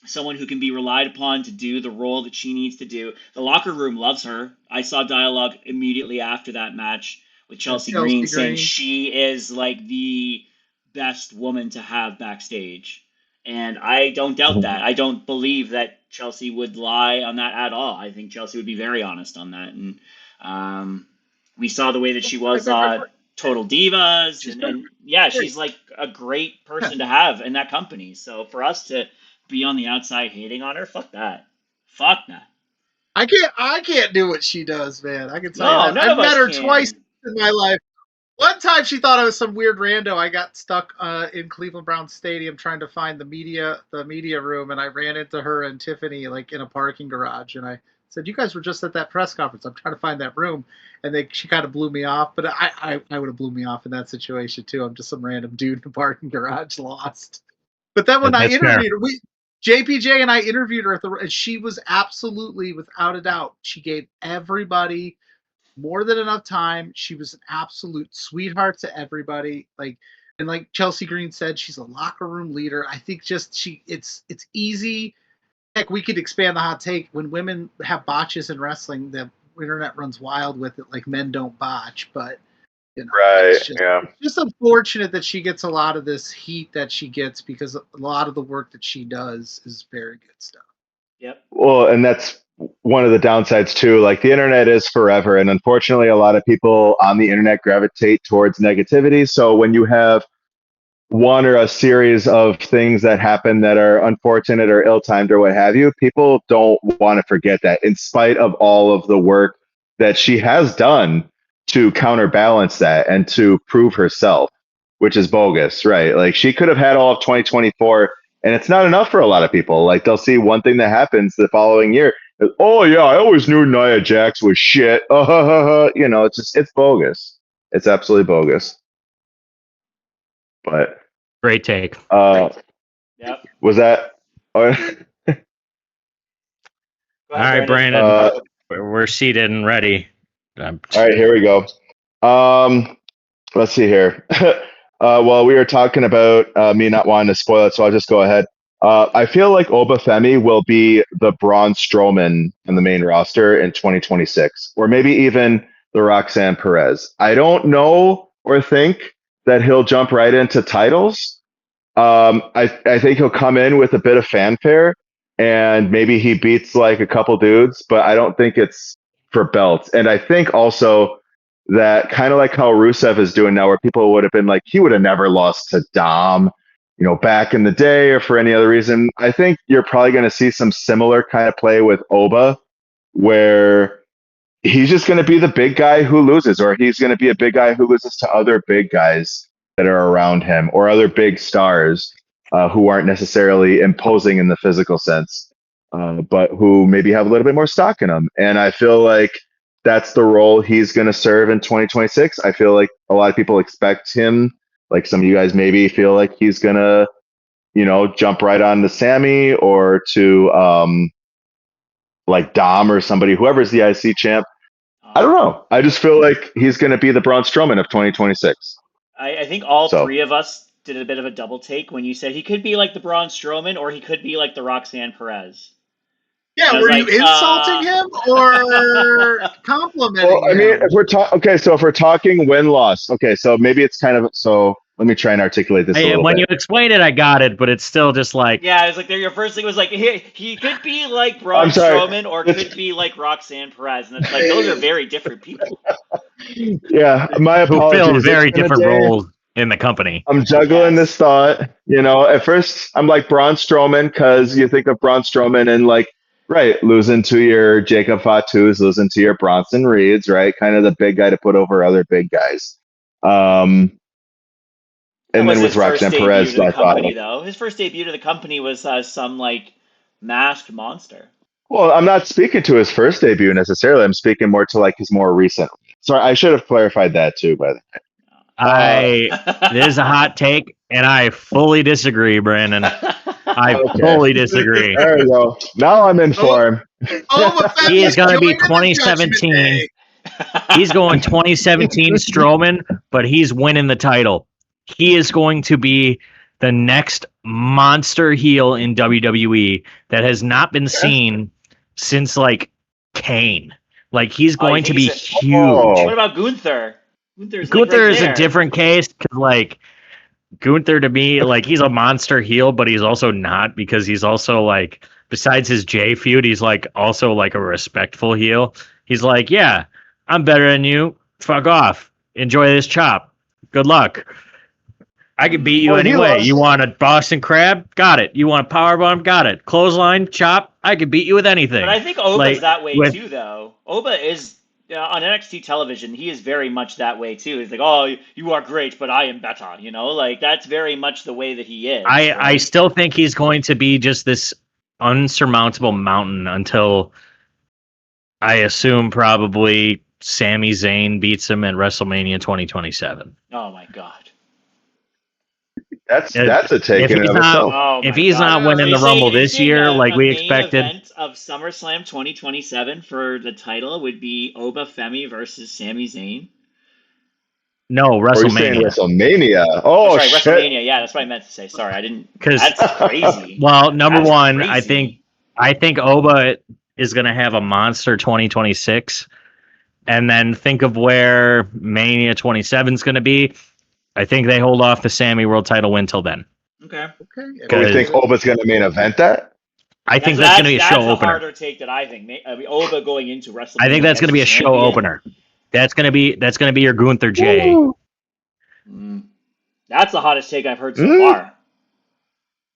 someone who can be relied upon to do the role that she needs to do. The locker room loves her. I saw dialogue immediately after that match with Chelsea Green saying she is the best woman to have backstage. And I don't doubt that. I don't believe that Chelsea would lie on that at all. I think Chelsea would be very honest on that. And we saw the way that she was on Total Divas. She's a great person to have in that company. So for us to be on the outside hating on her. Fuck that. Fuck that. I can't do what she does, man. I can tell you No, that. none I've of met us her twice can. in my life. One time she thought I was some weird rando. I got stuck in Cleveland Browns Stadium trying to find the media room, and I ran into her and Tiffany like in a parking garage, and I said, "You guys were just at that press conference. I'm trying to find that room," and she kind of blew me off. But I would have blew me off in that situation too. I'm just some random dude in a parking garage, lost. But then when I That's fair. interviewed her, JPJ and I interviewed her and she was absolutely, without a doubt, she gave everybody more than enough time. She was an absolute sweetheart to everybody. And like Chelsea Green said, she's a locker room leader. I think it's easy. Heck, we could expand the hot take. When women have botches in wrestling, the internet runs wild with it, like men don't botch. But Right. it's Yeah. just unfortunate that she gets a lot of this heat that she gets, because a lot of the work that she does is very good stuff. Yep. Well, and that's one of the downsides too. Like the internet is forever, and unfortunately, a lot of people on the internet gravitate towards negativity. So when you have one or a series of things that happen that are unfortunate or ill-timed or what have you, people don't want to forget that, in spite of all of the work that she has done to counterbalance that and to prove herself, which is bogus, right? Like she could have had all of 2024, and it's not enough for a lot of people. Like they'll see one thing that happens the following year. Oh yeah, I always knew Nia Jax was shit. It's bogus. It's absolutely bogus. But Great take. Yep. was that? Go All ahead, right, Brandon. Brandon, we're seated and ready. All right, here we go. Let's see here. Well, we were talking about me not wanting to spoil it, so I'll just go ahead. I feel like Ope-Eh will be the Braun Strowman in the main roster in 2026, or maybe even the Roxanne Perez. I don't know or think that he'll jump right into titles. I think he'll come in with a bit of fanfare, and maybe he beats like a couple dudes, but I don't think it's for belts. And I think also that kind of like how Rusev is doing now, where people would have been like, he would have never lost to Dom, back in the day or for any other reason. I think you're probably going to see some similar kind of play with Oba, where he's just going to be the big guy who loses, or he's going to be a big guy who loses to other big guys that are around him, or other big stars who aren't necessarily imposing in the physical sense, but who maybe have a little bit more stock in them. And I feel like that's the role he's going to serve in 2026. I feel like a lot of people expect him, like some of you guys maybe feel like he's going to, jump right on to Sammy or to like Dom or somebody, whoever's the IC champ. I don't know. I just feel like he's going to be the Braun Strowman of 2026. I think all So three of us did a bit of a double take when you said he could be like the Braun Strowman or he could be like the Roxanne Perez. Yeah, And I was were you like, insulting him or complimenting well, I mean, him? if we're talking win loss, okay, so maybe it's kind of so. Let me try and articulate this a little When bit. you explain it, I got it, but it's still just like, yeah, I was like, your first thing was like, he could be like I'm Braun sorry. Strowman or could be like Roxanne Perez. And it's like, those are very different people. Yeah, my who fill apologies. It's very been a different day. roles in the company. I'm juggling this Yes. thought. At first I'm like Braun Strowman because you think of Braun Strowman and like, right, losing to your Jacob Fatu's, losing to your Bronson Reeds, right? Kind of the big guy to put over other big guys. That And was then with his first Roxanne debut Perez, to the I thought, company, though. His first debut to the company was some like masked monster. well, I'm not speaking to his first debut necessarily. I'm speaking more to like his more recent. Sorry, I should have clarified that too. But It is a hot take, and I fully disagree, Brandon. I okay, fully disagree. there we go. Now I'm in Oh, form. He is Femi's going to be joining the Judgment 2017. Day. He's going 2017 Strowman, but he's winning the title. He is going to be the next monster heel in WWE that has not been seen since like Kane. Like he's Oh, you going to think be he's a, huge. what Oh, about Gunther? Gunther's like right Gunther is a there. different case because like Gunther to me, like he's a monster heel, but he's also not because he's also like besides his Jay feud, he's like also like a respectful heel. He's like, yeah, I'm better than you. Fuck off. Enjoy this chop. Good luck. I could beat you anyway. You want a Boston Crab? Got it. You want a powerbomb? Got it. Clothesline, chop? I could beat you with anything. But I think Oba's that way too, though. Ope is on NXT television. He is very much that way too. He's like, "Oh, you are great, but I am better." You know, like that's very much the way that he is. I still think he's going to be just this unsurmountable mountain until I assume probably Sami Zayn beats him at WrestleMania 2027. Oh my god. That's a take in and of itself. If he's not winning the Rumble this year, like we expected, main event of SummerSlam 2027 for the title would be Ope-Femi versus Sami Zayn. No, WrestleMania. WrestleMania. Oh, sorry, shit. WrestleMania. Yeah, that's what I meant to say. Sorry, I didn't. That's crazy. Well, number that's one, crazy. I think Oba is going to have a monster 2026, and then think of where Mania 27 is going to be. I think they hold off the Sammy World Title win till then. Okay. Do we think Oba's going to main event that? I think that's going to be a show opener. That's a harder take that I think. I mean, Oba going into WrestleMania. I think that's going to be a show opener. That's going to be your Gunther J. That's the hottest take I've heard so far.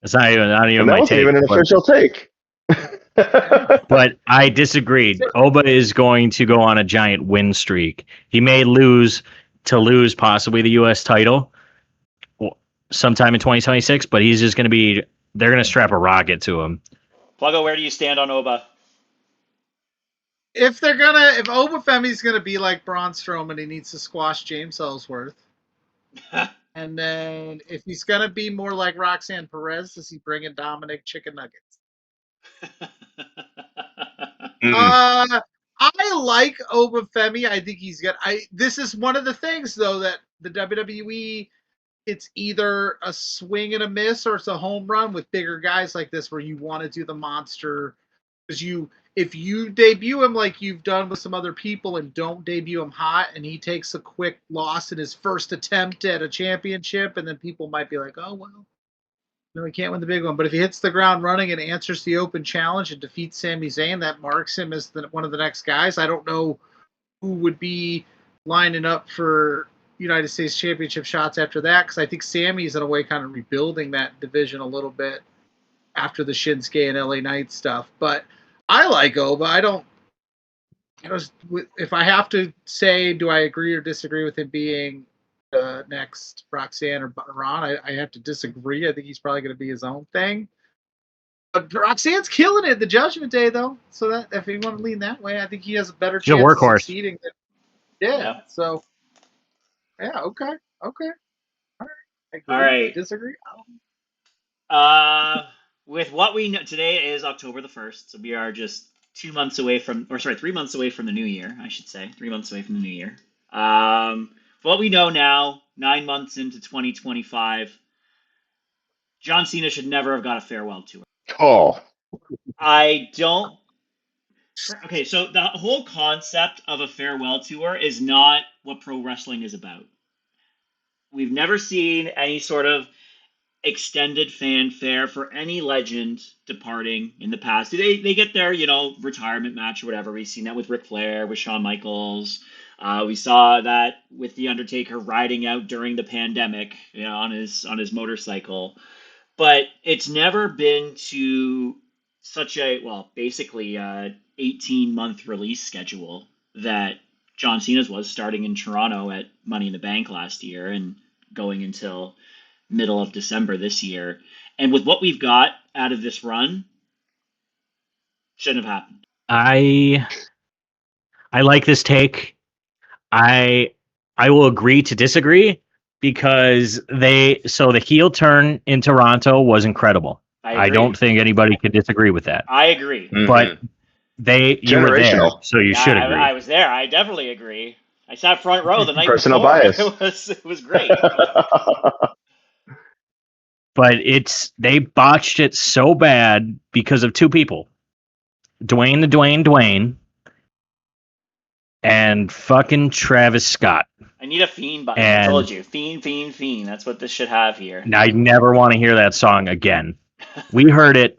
It's not even my take. Even an official take. But I disagreed. Oba is going to go on a giant win streak. He may lose possibly the U.S. title sometime in 2026, but he's just going to be. They're going to strap a rocket to him. Pluggo, where do you stand on Oba? If Oba-Femi's gonna be like Braun Strowman, he needs to squash James Ellsworth. And then if he's gonna be more like Roxanne Perez, does he bring in Dominic Chicken Nuggets? I like Oba-Femi. I think he's good. This is one of the things though that the WWE, it's either a swing and a miss or it's a home run with bigger guys like this where you want to do the monster because if you debut him like you've done with some other people and don't debut him hot and he takes a quick loss in his first attempt at a championship, and then people might be like, oh, well, no, he can't win the big one. But if he hits the ground running and answers the open challenge and defeats Sami Zayn, that marks him as one of the next guys. I don't know who would be lining up for United States Championship shots after that, because I think Sammy's in a way kind of rebuilding that division a little bit after the Shinsuke and LA Knight stuff. But I like Oba. If I have to say, do I agree or disagree with him being the next Roxanne or Ron, I have to disagree. I think he's probably going to be his own thing. But Roxanne's killing it at the Judgment Day, though. So that if you want to lean that way, I think he has a better chance of succeeding. Yeah. So, yeah. Okay. All right. Disagree. With what we know, today is October the 1st, so we are just 3 months away from the new year, I should say. 3 months away from the new year. What we know now, 9 months into 2025, John Cena should never have got a farewell tour. Oh. I don't. Okay, so the whole concept of a farewell tour is not what pro wrestling is about. We've never seen any sort of extended fanfare for any legend departing in the past. They get their, retirement match or whatever. We've seen that with Ric Flair, with Shawn Michaels. We saw that with The Undertaker riding out during the pandemic, on his motorcycle. But it's never been to such basically 18-month release schedule that John Cena's was, starting in Toronto at Money in the Bank last year and going until middle of December this year. And with what we've got out of this run, shouldn't have happened. I like this take. I will agree to disagree because the heel turn in Toronto was incredible. I don't think anybody could disagree with that. I agree. But you were there, so you should agree. I was there. I definitely agree. I sat front row the night Personal before. bias. It was great. But they botched it so bad because of two people. Dwayne, and fucking Travis Scott. I need a Fiend button. I told you. Fiend. That's what this should have here. I never want to hear that song again. We heard it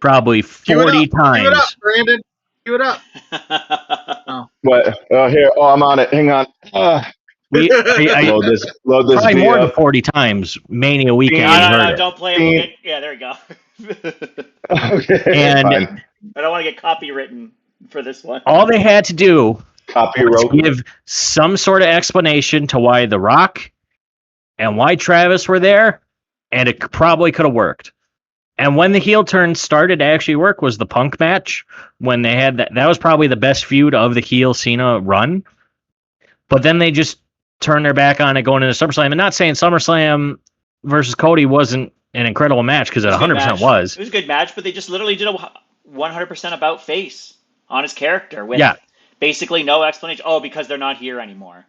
probably 40 times. Give it up, Brandon. Give it up. Oh. What? Here. Oh, I'm on it. Hang on. Load this probably B more than up. 40 times Mania weekend. No, don't play it. Yeah, there we go. Okay, and fine. I don't want to get copywritten for this one. All they had to do was Copyright. give some sort of explanation to why The Rock and why Travis were there, and it probably could have worked. And when the heel turn started to actually work was the Punk match, when they had that was probably the best feud of the heel Cena run. But then they just turned their back on it going into SummerSlam. And not saying SummerSlam versus Cody wasn't an incredible match, because it 100% was. It was a good match, but they just literally did a 100% about face on his character with basically no explanation. Oh, because they're not here anymore.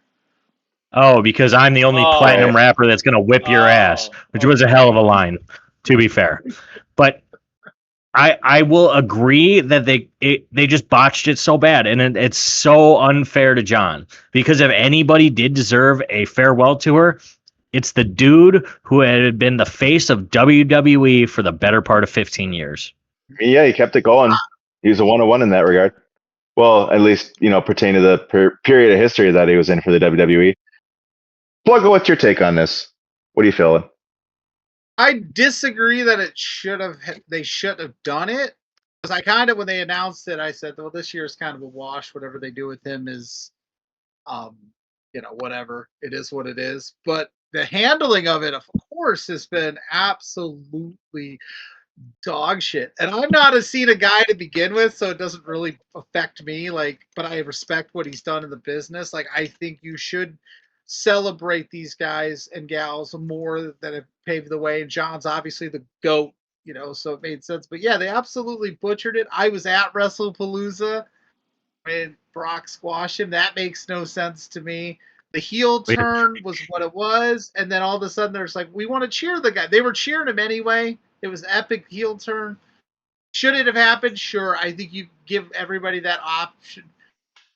Oh, because I'm the only platinum rapper that's going to whip your ass, which was a hell of a line, to be fair. But I will agree that they just botched it so bad, and it's so unfair to John, because if anybody did deserve a farewell tour, it's the dude who had been the face of WWE for the better part of 15 years. Yeah, he kept it going. He was a 101 in that regard. Well, at least, pertaining to the period of history that he was in for the WWE. Pluggo, what's your take on this? What are you feeling? I disagree that they should have done it. Because I kind of, when they announced it, I said, well, this year is kind of a wash. Whatever they do with him is, whatever. It is what it is. But the handling of it, of course, has been absolutely dog shit. And I'm not a Cena guy to begin with, so it doesn't really affect me. But I respect what he's done in the business. I think you should celebrate these guys and gals more that have paved the way. And John's obviously the GOAT, so it made sense. But yeah, they absolutely butchered it. I was at WrestlePalooza when Brock squashed him. That makes no sense to me. The heel turn was what it was, and then all of a sudden there's we want to cheer the guy. They were cheering him anyway. It was epic heel turn. Should it have happened? Sure. I think you give everybody that option.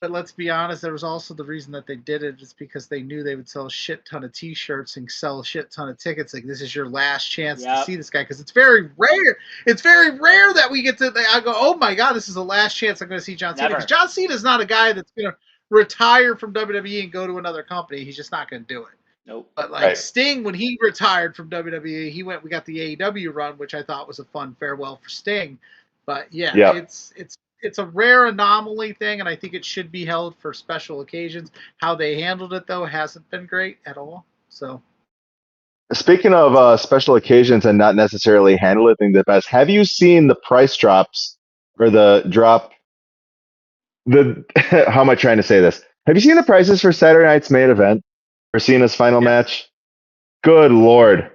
But let's be honest, there was also the reason that they did it is because they knew they would sell a shit ton of T-shirts and sell a shit ton of tickets. This is your last chance to see this guy, because it's very rare. It's very rare that we get to. I go, oh my god, this is the last chance I'm going to see John Cena. Because John Cena is not a guy that's going to retire from WWE and go to another company. He's just not going to do it. Nope. But Sting, when he retired from WWE, he went. We got the AEW run, which I thought was a fun farewell for Sting. But yeah. It's a rare anomaly thing, and I think it should be held for special occasions. How they handled it, though, hasn't been great at all. So, speaking of special occasions and not necessarily handling the best, have you seen the price drops or the drop? How am I trying to say this? Have you seen the prices for Saturday night's main event for Cena's final match? Good Lord,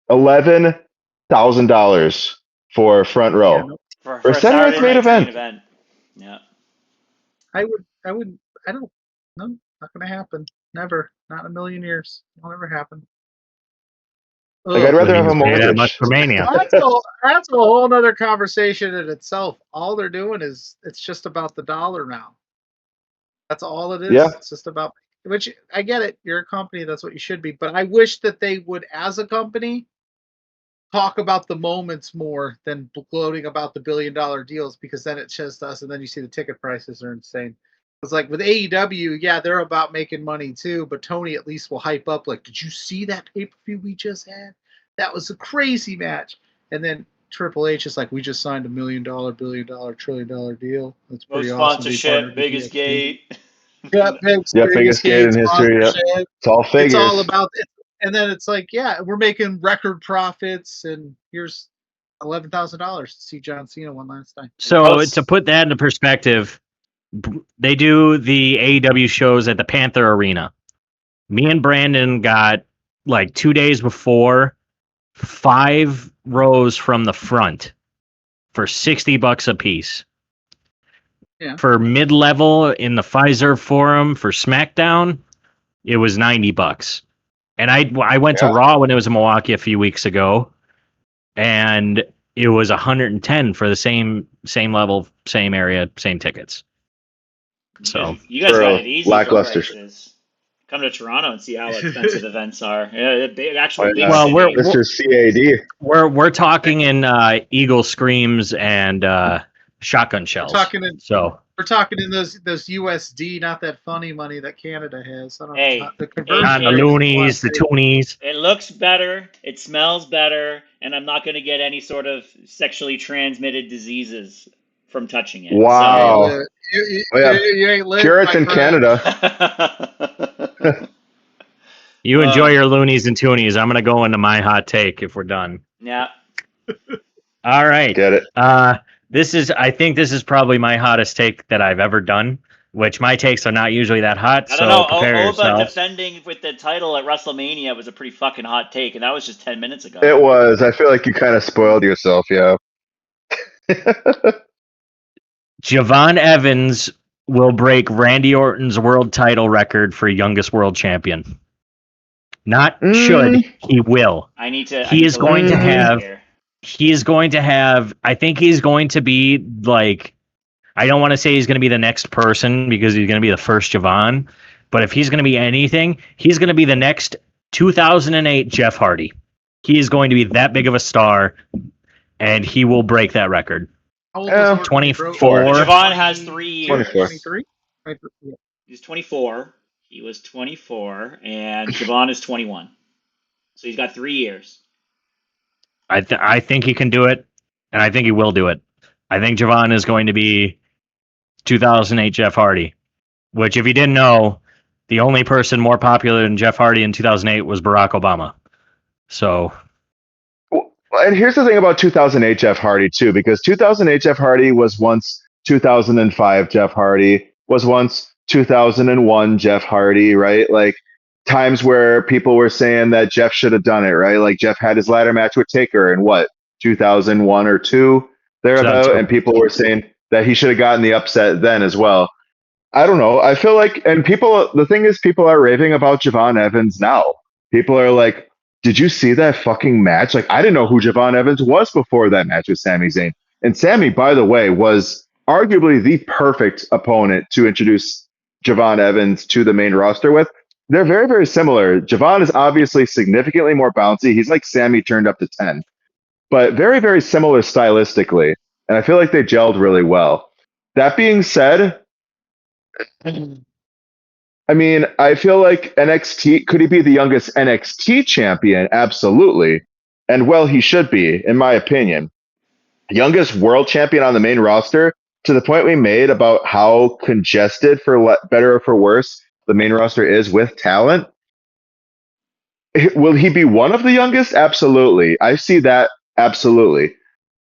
$11,000 for front row. Yeah, for Saturday night's main event. Yeah. I don't know. Not going to happen. Never. Not in a million years. It'll never happen. I'd rather have a mortgage. For Mania. That's a whole other conversation in itself. All they're doing is it's just about the dollar now. That's all it is. Yeah. It's just about, which I get it. You're a company. That's what you should be. But I wish that they would, as a company, talk about the moments more than gloating about the billion-dollar deals, because then it shows to us, and then you see the ticket prices are insane. It's with AEW, yeah, they're about making money too, but Tony at least will hype up, did you see that pay-per-view we just had? That was a crazy match. And then Triple H is we just signed $1 million, billion-dollar, trillion-dollar deal. That's pretty awesome. Sponsorship, biggest gate. Biggest gate in history. Yep. It's all figures. It's all about it. And then it's we're making record profits, and here's $11,000 to see John Cena one last time. So to put that into perspective, they do the AEW shows at the Panther Arena. Me and Brandon got 2 days before 5 rows from the front for $60 a piece. Yeah. For mid-level in the Pfizer Forum for SmackDown, it was $90. And I went to Raw when it was in Milwaukee a few weeks ago, and it was $110 for the same level, same area, same tickets. So you guys got it easy. Lackluster. Come to Toronto and see how expensive events are. Yeah, actually. Well, Mr. CAD. We're talking in Eagle Screams and shotgun shells. We're We're talking in those USD, not that funny money that Canada has. I don't know. Hey, The conversion On the hey, loonies, the toonies. it looks better, it smells better, and I'm not going to get any sort of sexually transmitted diseases from touching it. Wow. Oh, yeah. You ain't living, Puritan my friend. Canada. You enjoy your loonies and toonies. I'm gonna go into my hot take if we're done. Yeah. All right. Get it. I think this is probably my hottest take that I've ever done, which my takes are not usually that hot, I don't so know. prepare Oba yourselves. defending with the title at WrestleMania was a pretty fucking hot take, and that was just 10 minutes ago. It was. I feel like you kind of spoiled yourself, yeah. Javon Evans will break Randy Orton's world title record for youngest world champion. Not should, he will. I need to. He is going to have. Here. He is going to have. I think he's going to be like. I don't want to say he's going to be the next person because he's going to be the first Javon, but if he's going to be anything, he's going to be the next 2008 Jeff Hardy. He is going to be that big of a star, and he will break that record. How old was Orton 24. Javon has 3 years. 23? He's 24. He was 24, and Javon is 21. So he's got 3 years. I think he can do it, and I think he will do it. I think Javon is going to be 2008 Jeff Hardy, which, if you didn't know, the only person more popular than Jeff Hardy in 2008 was Barack Obama. So, and here's the thing about 2008 Jeff Hardy too, because 2008 Jeff Hardy was once 2005 Jeff Hardy, was once 2001 Jeff Hardy, right? Like times where people were saying that Jeff should have done it, right? Like Jeff had his ladder match with Taker in what, 2001 or 2 thereabout, and people were saying that he should have gotten the upset then as well. I don't know. I feel like, and the thing is, people are raving about Javon Evans now. People are like, did you see that fucking match? Like, I didn't know who Javon Evans was before that match with Sami Zayn. And Sami, by the way, was arguably the perfect opponent to introduce Javon Evans to the main roster with. They're very, very similar. Javon is obviously significantly more bouncy. He's like Sami turned up to 10, but very, very similar stylistically. And I feel like they gelled really well. That being said, I mean, I feel like NXT, could he be the youngest NXT champion? Absolutely. And well, he should be, in my opinion. Youngest world champion on the main roster, to the point we made about how congested, for better or for worse, the main roster is with talent. Will he be one of the youngest? Absolutely. I see that. Absolutely.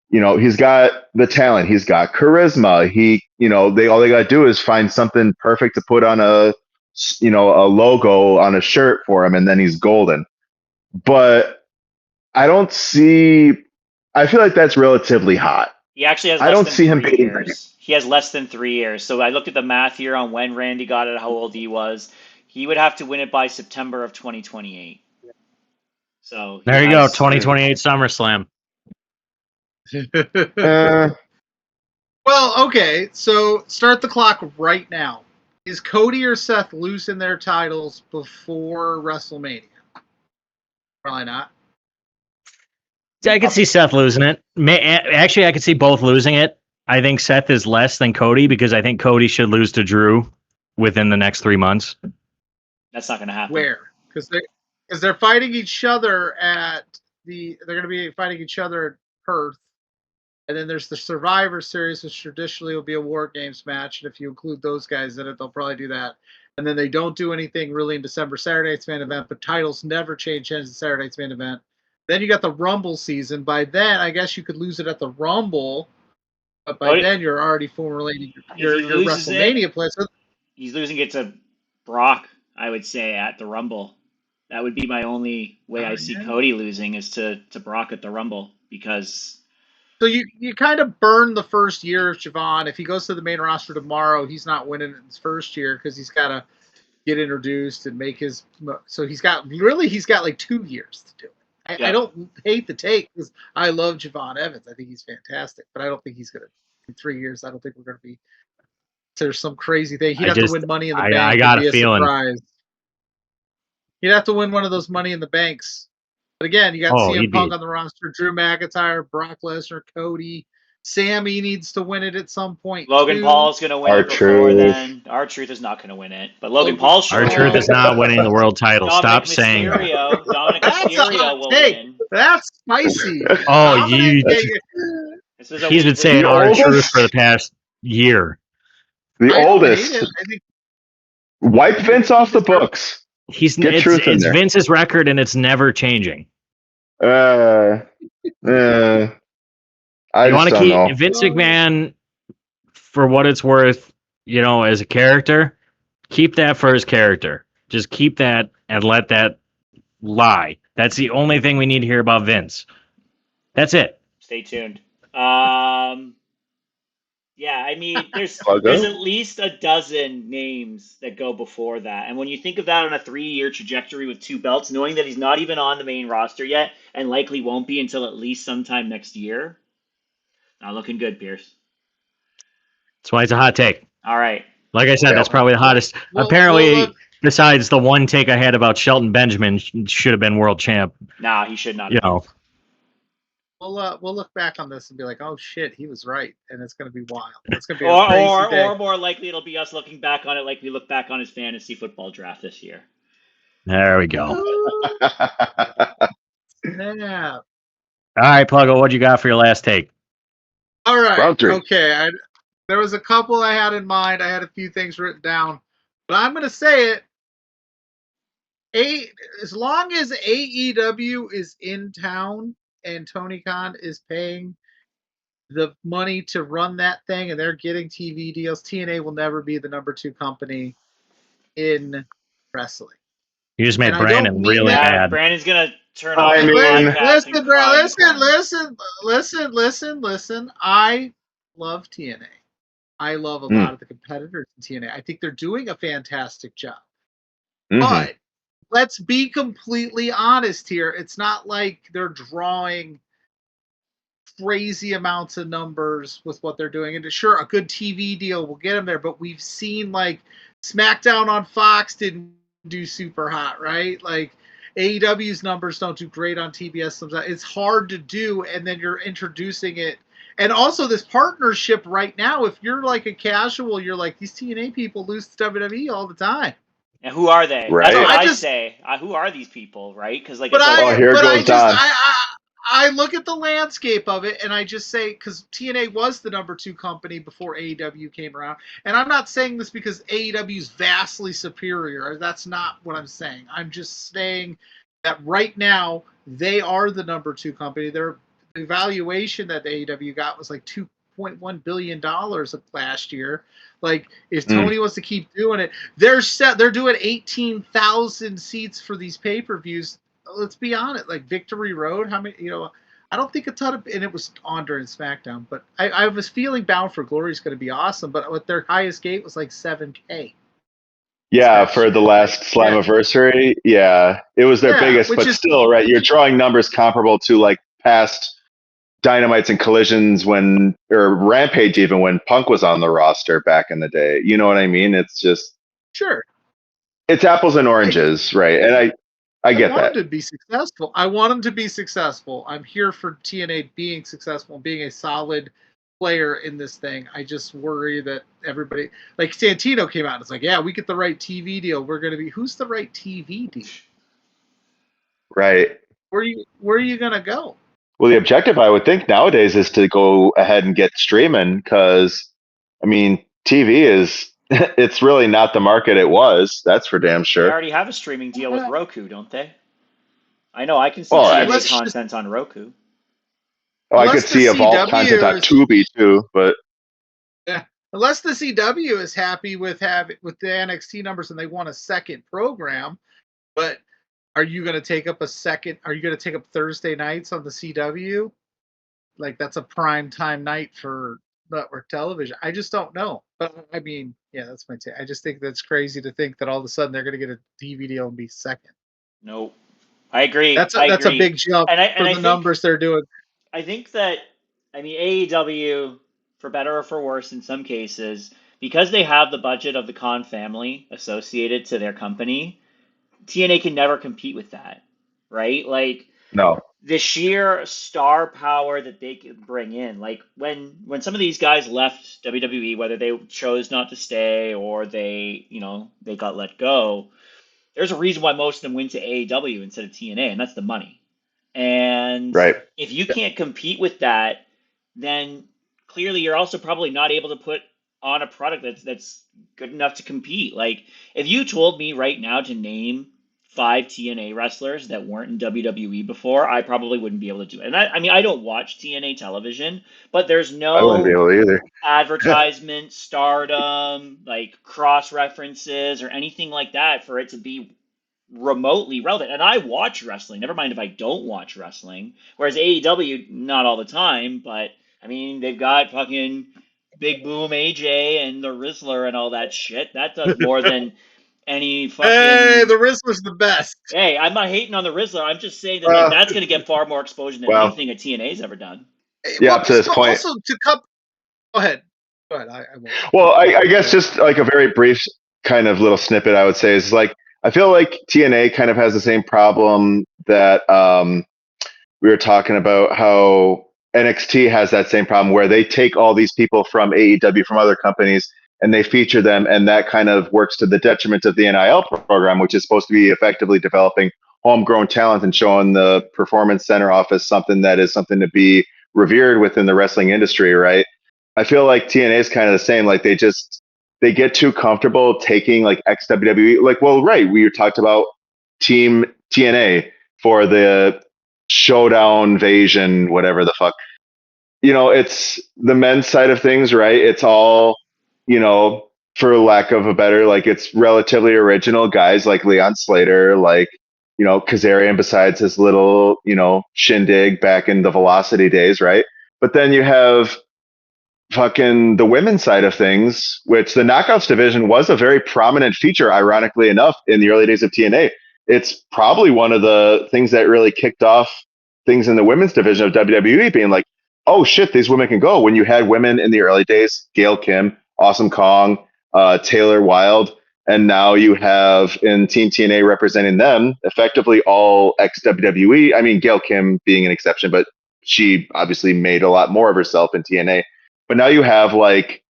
You know, he's got the talent, he's got charisma. All they got to do is find something perfect to put on a logo on a shirt for him, and then he's golden. But I feel like that's relatively hot. He actually has. I don't see him beating years. He has less than 3 years. So I looked at the math here on when Randy got it, how old he was. He would have to win it by September of 2028. So there you go, 2028 SummerSlam. Well, okay, so start the clock right now. Is Cody or Seth losing their titles before WrestleMania? Probably not. I could see Seth losing it. Actually, I could see both losing it. I think Seth is less than Cody because I think Cody should lose to Drew within the next 3 months. That's not going to happen. Where? Because they're fighting each other they're going to be fighting each other at Perth. And then there's the Survivor Series, which traditionally will be a War Games match. And if you include those guys in it, they'll probably do that. And then they don't do anything really in December. Saturday Night's Main Event, but titles never change hands in Saturday Night's Main Event. Then you got the Rumble season. By then, I guess you could lose it at the Rumble. But by then, you're already formulating your WrestleMania play. So he's losing it to Brock, I would say, at the Rumble. That would be my only way I see Cody losing is to Brock at the Rumble, because... So you kind of burn the first year of Javon. If he goes to the main roster tomorrow, he's not winning his first year because he's got to get introduced and make his... So he's got like 2 years to do it. I don't hate the take because I love Javon Evans. I think he's fantastic, but I don't think he's going to... In 3 years, I don't think we're going to be... There's some crazy thing. He'd have to win Money in the Bank. I got a feeling. Surprise. He'd have to win one of those Money in the Banks. But again, you got CM Punk on the roster, Drew McIntyre, Brock Lesnar, Cody. Sammy needs to win it at some point Logan too. Paul's going to win it before then. R-Truth is not going to win it, but Logan Paul sure R-Truth will. is not winning the world title. Dominic Stop saying that. Dominic That's a hot Mysterio will take. win. That's spicy. Oh, Dominic, he's been saying R-Truth for the past year. The oldest. I think wipe Vince off the books. It's Vince's record, and it's never changing. I want to keep Vince McMahon, for what it's worth, as a character. Keep that for his character. Just keep that and let that lie. That's the only thing we need to hear about Vince. That's it. Stay tuned. Yeah, I mean, there's at least a dozen names that go before that. And when you think of that on a 3-year trajectory with 2 belts, knowing that he's not even on the main roster yet and likely won't be until at least sometime next year, not looking good, Pierce. That's why it's a hot take. All right. Like I said, that's probably the hottest. Apparently, besides the one take I had about Shelton Benjamin, should have been world champ. Nah, he should not. We'll look back on this and be like, oh shit, he was right, and it's gonna be wild. It's gonna be a crazy day. Or more likely, it'll be us looking back on it like we look back on his fantasy football draft this year. There we go. Yeah. All right, Pluggo, what you got for your last take? All right. Okay. There was a couple I had in mind. I had a few things written down, but I'm gonna say it. As long as AEW is in town and Tony Khan is paying the money to run that thing and they're getting TV deals, TNA will never be the number 2 company in wrestling. You just made Brandon really mad. Brandon's gonna turn off the podcast. Listen. I love TNA. I love a lot of the competitors in TNA. I think they're doing a fantastic job. But let's be completely honest here. It's not like they're drawing crazy amounts of numbers with what they're doing. And sure, a good TV deal will get them there, but we've seen like SmackDown on Fox didn't do super hot, right? Like AEW's numbers don't do great on TBS sometimes. It's hard to do, and then you're introducing it. And also this partnership right now, if you're like a casual, you're like, these TNA people lose to WWE all the time. And who are they? Right. That's what I say. Who are these people, right? Because like, I look at the landscape of it and I just say, because TNA was the number 2 company before AEW came around. And I'm not saying this because AEW is vastly superior. That's not what I'm saying. I'm just saying that right now they are the number 2 company. Their evaluation that AEW got was like $2.1 billion last year. Like, if Tony wants to keep doing it, they're doing 18,000 seats for these pay-per-views. Let's be honest, like Victory Road, how many, I don't think a ton of, and it was on during SmackDown, but I was feeling Bound for Glory is going to be awesome, but with their highest gate was like 7K. Yeah, for the last Slammiversary, it was their biggest, but still, right, you're drawing numbers comparable to like past Dynamites and Collisions or Rampage even when Punk was on the roster back in the day. You know what I mean? It's just... Sure. It's apples and oranges, right? And I get that. I want them to be successful. I want them to be successful. I'm here for TNA being successful and being a solid player in this thing. I just worry that everybody, like Santino came out and it's like, yeah, we get the right TV deal. We're going to be, who's the right TV deal? Right. Where are you going to go? Well, the objective, I would think nowadays, is to go ahead and get streaming because, I mean, TV is, it's really not the market it was. That's for damn sure. They already have a streaming deal with Roku, don't they? I know I can see TNA content on Roku. Oh, I could see Evolve content on Tubi too, but yeah, unless the CW is happy with the NXT numbers and they want a second program, but are you going to take up Are you going to take up Thursday nights on the CW? Like that's a prime time night for network television. I just don't know. But I mean, yeah, that's my take. I just think that's crazy to think that all of a sudden they're going to get a TV deal and be second. Nope. I agree. That's a big jump for the numbers they're doing. I think that, I mean, AEW, for better or for worse in some cases, because they have the budget of the Khan family associated to their company, TNA can never compete with that, right? Like, no. the sheer star power that they can bring in. Like when some of these guys left WWE, whether they chose not to stay or they got let go, there's a reason why most of them went to AEW instead of TNA, and that's the money. And Right. if you can't compete with that, then clearly you're also probably not able to put on a product that's good enough to compete. Like if you told me right now to name 5 TNA wrestlers that weren't in WWE before, I probably wouldn't be able to do it. And I mean, I don't watch TNA television, but there's I wouldn't be no able to either. advertisement, stardom, like cross references or anything like that for it to be remotely relevant. And I watch wrestling, never mind if I don't watch wrestling. Whereas AEW, not all the time, but I mean, they've got fucking Big Boom AJ and the Rizzler and all that shit. That does more than any fucking. Hey, the Rizzler's the best. Hey, I'm not hating on the Rizzler. I'm just saying that that's going to get far more exposure than Well, anything a TNA's ever done. Yeah, up to this point. Also, to cut. Go ahead. Go ahead. I won't. Well, I guess just like a very brief kind of little snippet, I would say is like I feel like TNA kind of has the same problem that we were talking about how NXT has that same problem where they take all these people from AEW from other companies and they feature them, and that kind of works to the detriment of the NIL program, which is supposed to be effectively developing homegrown talent and showing the performance center off as something that is something to be revered within the wrestling industry, right? I feel like TNA is kind of the same. Like they get too comfortable taking like ex WWE. Like, well, right, we talked about Team TNA for the Showdown Invasion, whatever the fuck. It's the men's side of things, right? It's all, for lack of a better, like it's relatively original guys like Leon Slater, like, Kazarian, besides his little, shindig back in the Velocity days, right? But then you have fucking the women's side of things, which the Knockouts division was a very prominent feature, ironically enough, in the early days of TNA. It's probably one of the things that really kicked off things in the women's division of WWE being like, oh shit, these women can go. When you had women in the early days, Gail Kim, Awesome Kong, Taylor Wilde, and now you have in Team TNA representing them, effectively all ex WWE. I mean, Gail Kim being an exception, but she obviously made a lot more of herself in TNA. But now you have like,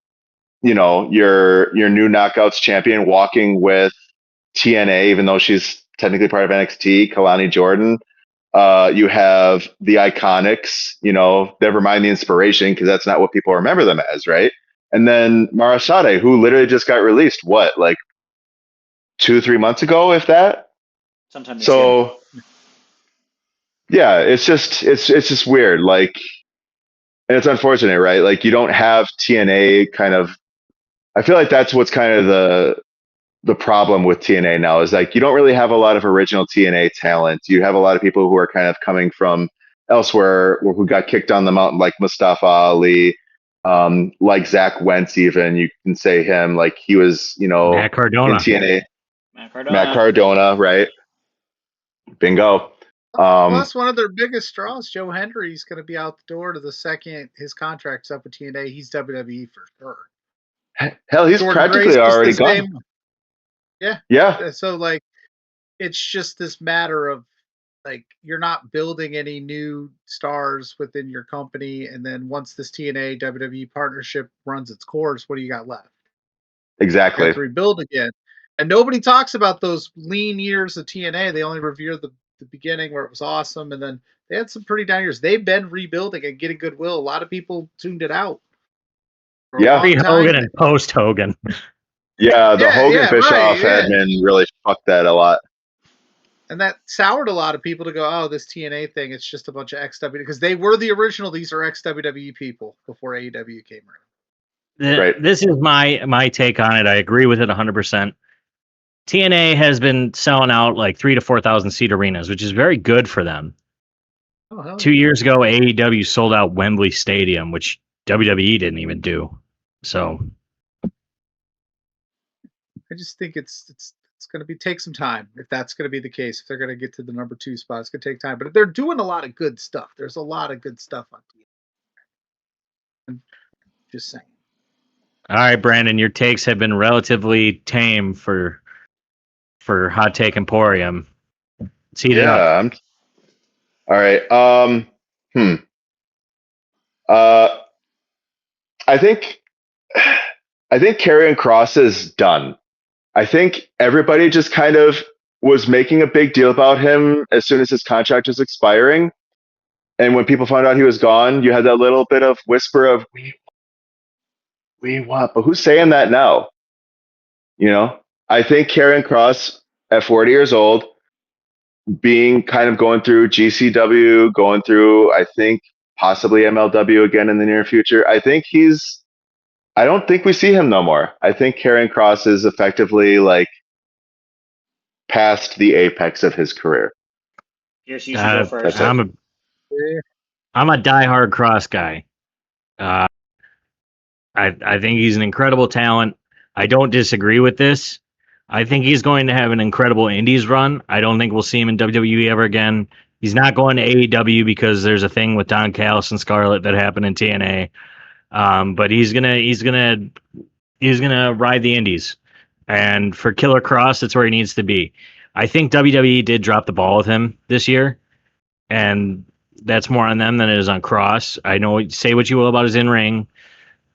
your new Knockouts champion walking with TNA, even though she's technically part of NXT, Kalani Jordan. You have the Iconics, never mind the Inspiration, because that's not what people remember them as, right? And then Mara Sade, who literally just got released, what, like 2-3 months ago, if that? Sometime this year. Yeah, it's just weird. Like, and it's unfortunate, right? Like you don't have TNA kind of. I feel like that's what's kind of the problem with TNA now is like you don't really have a lot of original TNA talent. You have a lot of people who are kind of coming from elsewhere who got kicked on the mountain, like Mustafa Ali, like Zach Wentz. Even you can say him, like he was, Matt Cardona. in TNA. Matt Cardona, right? Bingo. Plus, one of their biggest draws, Joe Hendry's going to be out the door to the second his contract's up with TNA. He's WWE for sure. Hell, he's Jordan practically Grace already gone. Yeah. So, like, it's just this matter of, like, you're not building any new stars within your company. And then once this TNA WWE partnership runs its course, what do you got left? Exactly. You have to rebuild again. And nobody talks about those lean years of TNA. They only revere the beginning where it was awesome, and then they had some pretty down years. They've been rebuilding and getting goodwill. A lot of people tuned it out. Pre-Hogan and post-Hogan. Yeah, the Hogan Bischoff admin really fucked that a lot. And that soured a lot of people to go, oh, this TNA thing, it's just a bunch of XW, because they were the original. These are ex-WWE people before AEW came around. Right. This is my take on it. I agree with it 100%. TNA has been selling out like 3,000 to 4,000 seat arenas, which is very good for them. 2 years ago, AEW sold out Wembley Stadium, which WWE didn't even do. So, I just think it's going to take some time if that's going to be the case. If they're going to get to the number 2 spot, it's going to take time. But they're doing a lot of good stuff. There's a lot of good stuff on TNA. I'm just saying. All right, Brandon, your takes have been relatively tame for Hot Take Emporium. Let's heat it up. All right. Uh, I think Karrion Kross is done. I think everybody just kind of was making a big deal about him as soon as his contract was expiring. And when people found out he was gone, you had that little bit of whisper of, we want, but who's saying that now? You know, I think Karrion Kross at 40 years old, being kind of going through GCW, going through, I think, possibly MLW again in the near future. I don't think we see him no more. I think Karrion Kross is effectively like past the apex of his career. Yes, you should go first. I'm a diehard Kross guy. I think he's an incredible talent. I don't disagree with this. I think he's going to have an incredible Indies run. I don't think we'll see him in WWE ever again. He's not going to AEW because there's a thing with Don Callis and Scarlett that happened in TNA. But he's gonna ride the Indies, and for Killer Kross, that's where he needs to be. I think WWE did drop the ball with him this year, and that's more on them than it is on Kross. I know, say what you will about his in ring,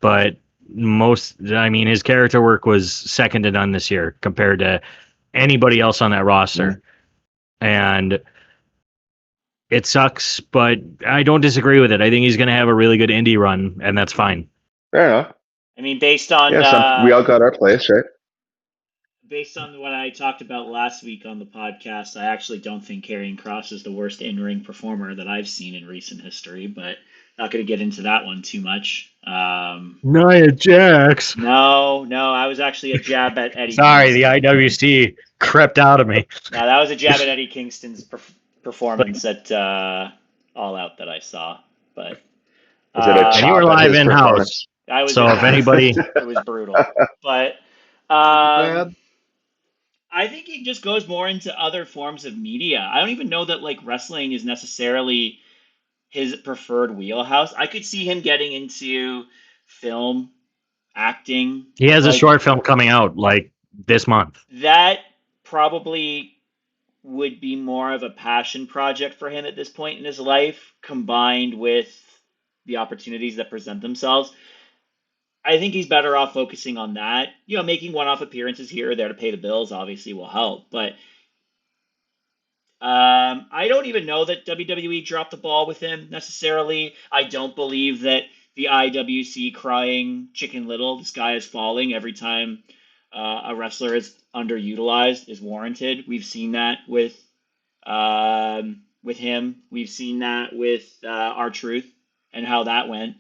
but his character work was second to none this year compared to anybody else on that roster. And it sucks, but I don't disagree with it. I think he's going to have a really good indie run, and that's fine. Fair enough. I mean, based on we all got our place, right? Based on what I talked about last week on the podcast, I actually don't think Karrion Kross is the worst in-ring performer that I've seen in recent history, but not going to get into that one too much. Nia Jax. No, I was actually a jab at Eddie. Sorry, Kingston. the IWC crept out of me. No, that was a jab at Eddie Kingston's performance at All Out that I saw. But and you were live in house. So if anybody, it was brutal. But I think it just goes more into other forms of media. I don't even know that like wrestling is necessarily his preferred wheelhouse. I could see him getting into film, acting. He has a short film coming out like this month. That probably would be more of a passion project for him at this point in his life, combined with the opportunities that present themselves. I think he's better off focusing on that. You know, making one-off appearances here or there to pay the bills obviously will help, but I don't even know that WWE dropped the ball with him necessarily. I don't believe that the IWC crying Chicken Little, this guy is falling every time a wrestler is underutilized is warranted. We've seen that with him. We've seen that with R-Truth and how that went.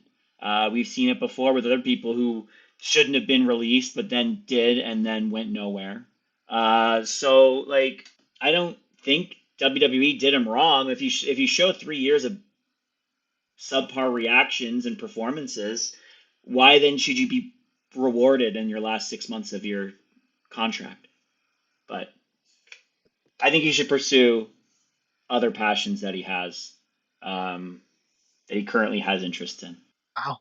We've seen it before with other people who shouldn't have been released, but then did and then went nowhere. So, like, I don't think WWE did him wrong. If you show 3 years of subpar reactions and performances, why then should you be rewarded in your last 6 months of your contract? But I think he should pursue other passions that he has, that he currently has interest in. Wow.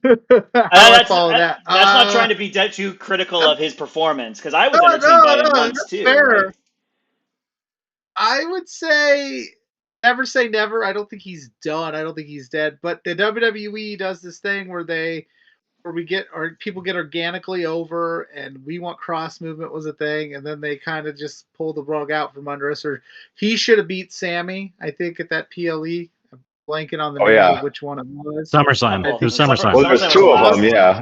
That's not trying to be too critical of his performance, because I was entertained by him once too. Fair. Right? I would say never say never. I don't think he's done. I don't think he's dead. But the WWE does this thing where people get organically over, and we want cross movement was a thing, and then they kind of just pull the rug out from under us. Or he should have beat Sammy, I think, at that PLE. I'm blanking on the name of which one it was. SummerSlam. It was SummerSlam. Well, there's two of them, yeah.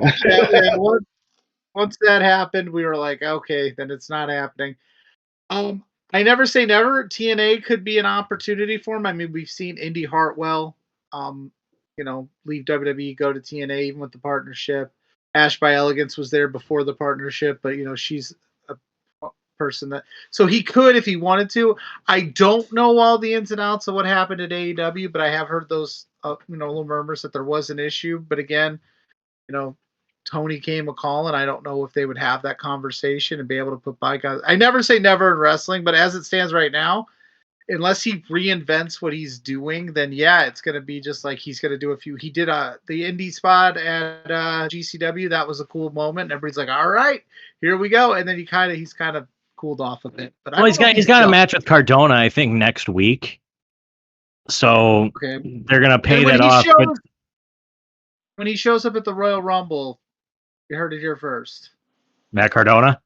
Once that happened, we were like, okay, then it's not happening. I never say never. TNA could be an opportunity for him. I mean, we've seen Indy Hartwell, leave WWE, go to TNA, even with the partnership. Ash by Elegance was there before the partnership, but she's a person that, so he could if he wanted to. I don't know all the ins and outs of what happened at AEW, but I have heard those, little murmurs that there was an issue. But again, Tony came a call, and I don't know if they would have that conversation and be able to put bygones. I never say never in wrestling, but as it stands right now, unless he reinvents what he's doing, then yeah, it's going to be just like he's going to do a few. He did the indie spot at GCW. That was a cool moment. And everybody's like, all right, here we go. And then he's kind of cooled off a bit. But he's got a match with Cardona, I think, next week. So they're gonna pay that off. When he shows up at the Royal Rumble, you heard it here first. Matt Cardona?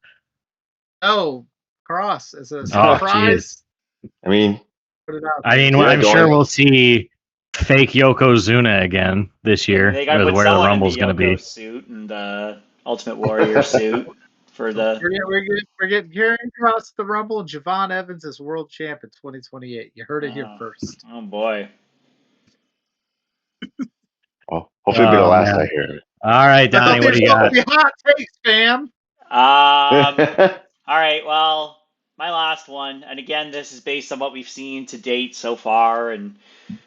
Oh, Cross as a surprise. I mean, I'm sure we'll see fake Yokozuna again this year. They got to put where the someone Rumble's in the going to be. suit and the Ultimate Warrior suit for the. We're getting Karrion Kross the Rumble and Javon Evans as world champ in 2028. You heard it here first. Oh boy. Well, hopefully it'll be the last I hear. All right, Donnie, what do you got? Hot takes, fam. All right, well, my last one, and again, this is based on what we've seen to date so far, and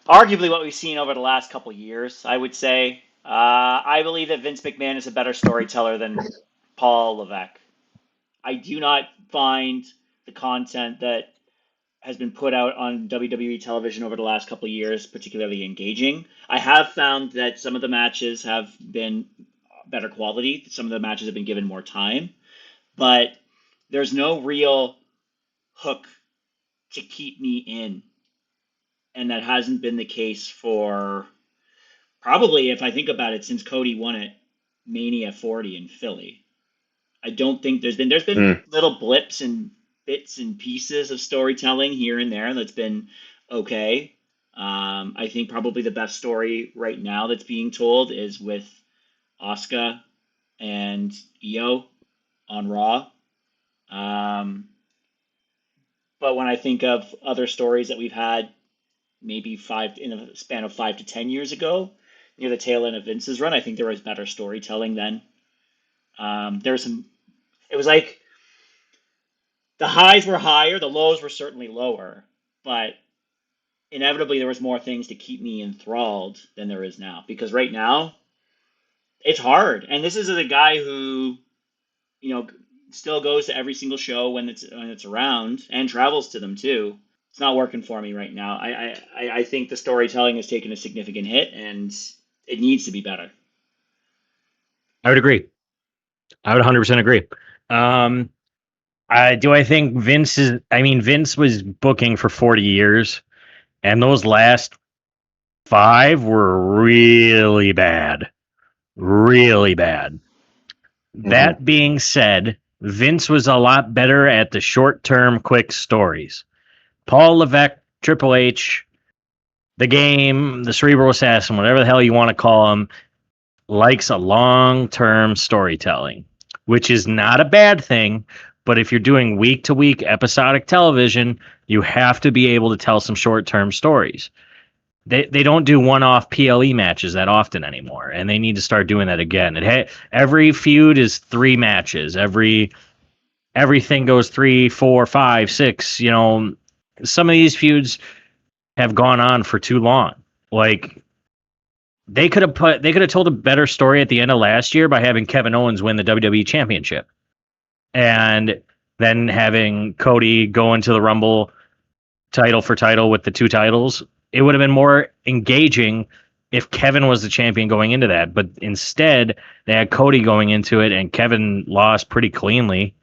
arguably what we've seen over the last couple years, I would say. I believe that Vince McMahon is a better storyteller than Paul Levesque. I do not find the content that has been put out on WWE television over the last couple of years particularly engaging. I have found that some of the matches have been better quality. Some of the matches have been given more time, but there's no real hook to keep me in. And that hasn't been the case for probably, if I think about it, since Cody won it Mania 40 in Philly. I don't think there's been little blips and bits and pieces of storytelling here and there that's been okay. I think probably the best story right now that's being told is with Asuka and Io on Raw. But when I think of other stories that we've had, maybe in a span of 5 to 10 years ago, near the tail end of Vince's run, I think there was better storytelling then. It was like the highs were higher, the lows were certainly lower, but inevitably there was more things to keep me enthralled than there is now. Because right now, it's hard. And this is a guy who, still goes to every single show when it's around and travels to them too. It's not working for me right now. I think the storytelling has taken a significant hit and it needs to be better. I would agree. I would 100% agree. I think Vince was booking for 40 years, and those last 5 were really bad. Really bad. That being said, Vince was a lot better at the short-term, quick stories. Paul Levesque, Triple H, the game, the Cerebral Assassin, whatever the hell you want to call him, likes a long-term storytelling, which is not a bad thing. But if you're doing week-to-week episodic television, you have to be able to tell some short-term stories. They don't do one-off PLE matches that often anymore, and they need to start doing that again. Every feud is 3 matches. Everything goes 3, 4, 5, 6. Some of these feuds have gone on for too long. Like they could have told a better story at the end of last year by having Kevin Owens win the WWE Championship, and then having Cody go into the Rumble title for title with the 2 titles. It would have been more engaging if Kevin was the champion going into that. But instead, they had Cody going into it, and Kevin lost pretty cleanly.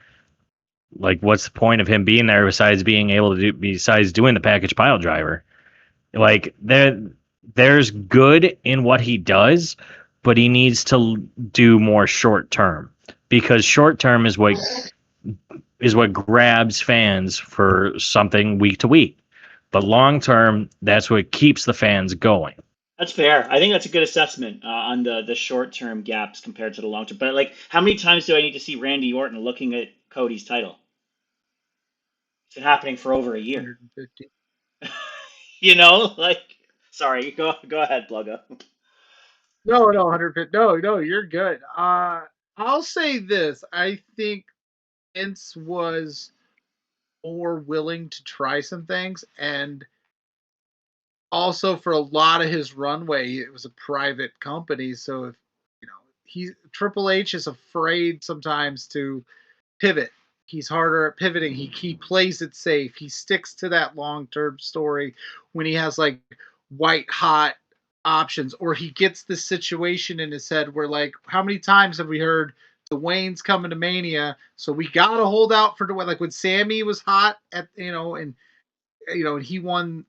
Like, what's the point of him being there besides doing the package pile driver? Like, there's good in what he does, but he needs to do more short term, because short term is what grabs fans for something week to week. But long term, that's what keeps the fans going. That's fair. I think that's a good assessment on the short term gaps compared to the long term. But like, how many times do I need to see Randy Orton looking at Cody's title? It's been happening for over a year. 150. Sorry, go ahead, Pluggo. No, 150. No, you're good. I'll say this. I think Vince was more willing to try some things, and also for a lot of his runway, it was a private company. So if Triple H is afraid sometimes to pivot. He's harder at pivoting. He plays it safe. He sticks to that long-term story when he has like white hot options, or he gets this situation in his head where, like, how many times have we heard Dwayne's coming to Mania, so we gotta hold out for Dwayne. Like when Sammy was hot and he won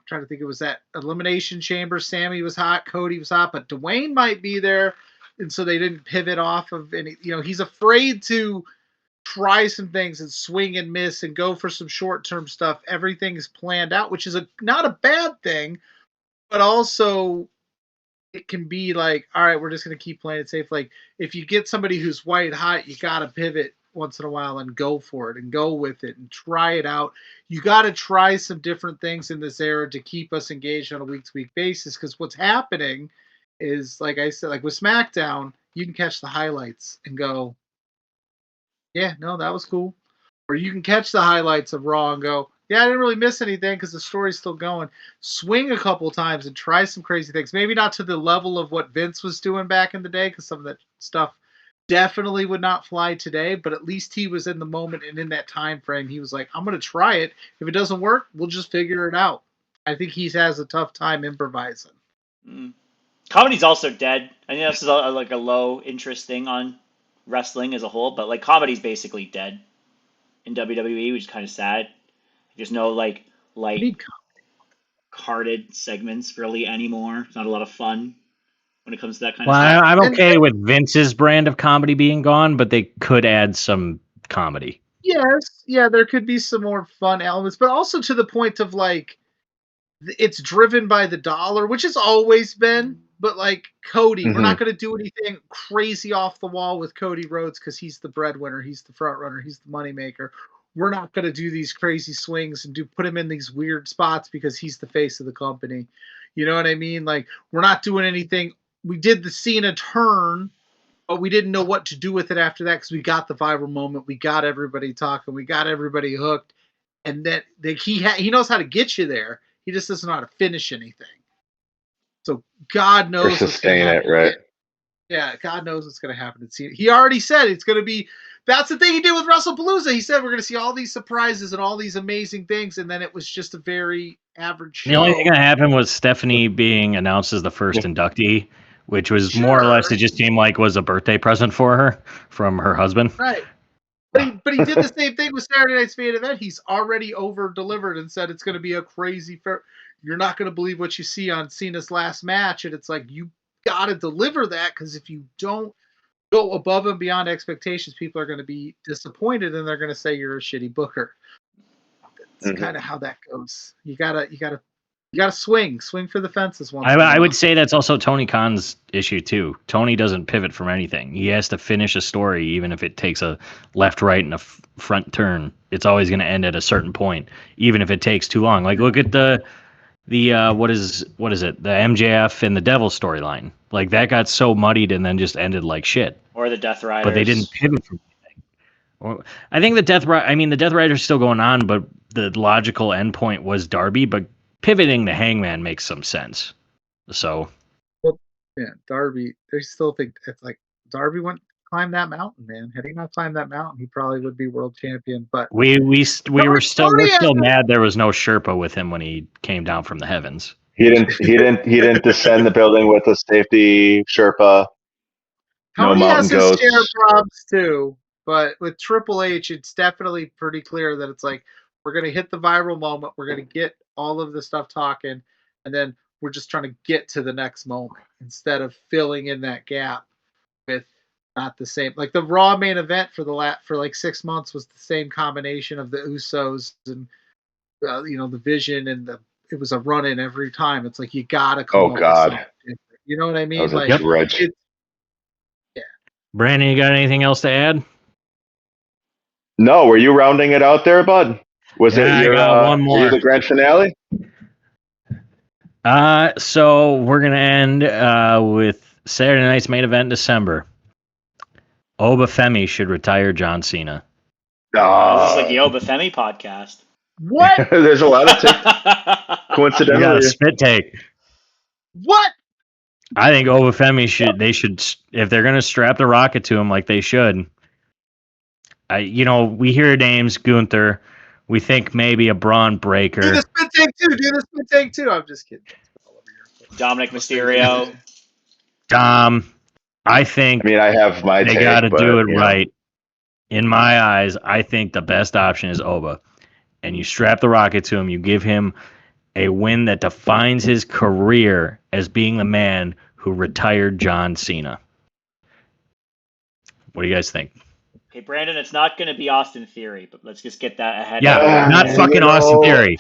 trying to think, it was that Elimination Chamber. Sammy was hot, Cody was hot, but Dwayne might be there, and so they didn't pivot off of any. He's afraid to try some things and swing and miss and go for some short-term stuff. Everything is planned out, which is not a bad thing, but also it can be like, all right, we're just going to keep playing it safe. Like, if you get somebody who's white hot, you got to pivot once in a while and go for it and go with it and try it out. You got to try some different things in this era to keep us engaged on a week-to-week basis, because what's happening is, like I said, like with SmackDown, you can catch the highlights and go, yeah, no, that was cool. Or you can catch the highlights of Raw and go, yeah, I didn't really miss anything because the story's still going. Swing a couple times and try some crazy things. Maybe not to the level of what Vince was doing back in the day, because some of that stuff definitely would not fly today, but at least he was in the moment and in that time frame. He was like, I'm going to try it. If it doesn't work, we'll just figure it out. I think he has a tough time improvising. Comedy's also dead. I think this is like a low interest thing on wrestling as a whole, but like comedy's basically dead in WWE, which is kind of sad. There's no like light carded segments really anymore. It's not a lot of fun when it comes to that kind of stuff. I'm okay with Vince's brand of comedy being gone, but they could add some comedy. Yes, yeah, there could be some more fun elements, but also to the point of like, it's driven by the dollar, which has always been. But like Cody, we're not going to do anything crazy off the wall with Cody Rhodes because he's the breadwinner, he's the front runner, he's the moneymaker. We're not going to do these crazy swings and put him in these weird spots because he's the face of the company. You know what I mean? Like, we're not doing anything. We did the Cena turn, but we didn't know what to do with it after that because we got the viral moment, we got everybody talking, we got everybody hooked, and then he knows how to get you there. He just doesn't know how to finish anything. So God knows or sustain it, right? Yeah, God knows what's going to happen. He already said it's going to be. That's the thing he did with WrestlePalooza. He said we're going to see all these surprises and all these amazing things, and then it was just a very average show. The only thing that happened was Stephanie being announced as the first inductee, which was more or less, it just seemed like was a birthday present for her from her husband. Right. But he did the same thing with Saturday Night's Main Event. He's already over-delivered and said it's going to be a crazy fair. You're not going to believe what you see on Cena's last match. And it's like, you got to deliver that, because if you don't go above and beyond expectations, people are going to be disappointed and they're going to say you're a shitty booker. That's kind of how that goes. You gotta swing for the fences. I would say that's also Tony Khan's issue too. Tony doesn't pivot from anything. He has to finish a story, even if it takes a left, right, and a front turn. It's always going to end at a certain point, even if it takes too long. Like, look at the what is it? The MJF and the Devil storyline. Like, that got so muddied and then just ended like shit. Or the Death Riders. But they didn't pivot from anything. I think the Death Rider's still going on, but the logical endpoint was Darby. But pivoting the Hangman makes some sense. So, well, yeah, Darby. They still think it's like Darby climbed that mountain, man. Had he not climbed that mountain, he probably would be world champion. But we're still mad there was no Sherpa with him when he came down from the heavens. He didn't descend the building with a safety Sherpa. Tony has his share of problems too, but with Triple H, it's definitely pretty clear that it's like, we're going to hit the viral moment, we're going to get all of the stuff talking, and then we're just trying to get to the next moment instead of filling in that gap with not the same. Like the Raw main event for like 6 months was the same combination of the Usos and the Vision, and it was a run in every time. It's like, you gotta come up with something different. You know what I mean? That was a yeah. Brandon, you got anything else to add? No, were you rounding it out there, bud? Was it your one more. the grand finale? So we're gonna end with Saturday night's main event in December. Ope-Eh should retire John Cena. This is like the Ope-Eh podcast. What? There's a lot of coincidentally. You got a spit take. What? I think Ope-Eh should, if they're gonna strap the rocket to him like they should. We hear names, Gunther. We think maybe a Braun Breaker. Do the spit take too. I'm just kidding. Dominic Mysterio. Dom. I think. I have my they got to do it right. In my eyes, I think the best option is Oba. And you strap the rocket to him. You give him a win that defines his career as being the man who retired John Cena. What do you guys think? Okay, Brandon, it's not going to be Austin Theory, but let's just get that ahead. Yeah, not fucking you Austin know, Theory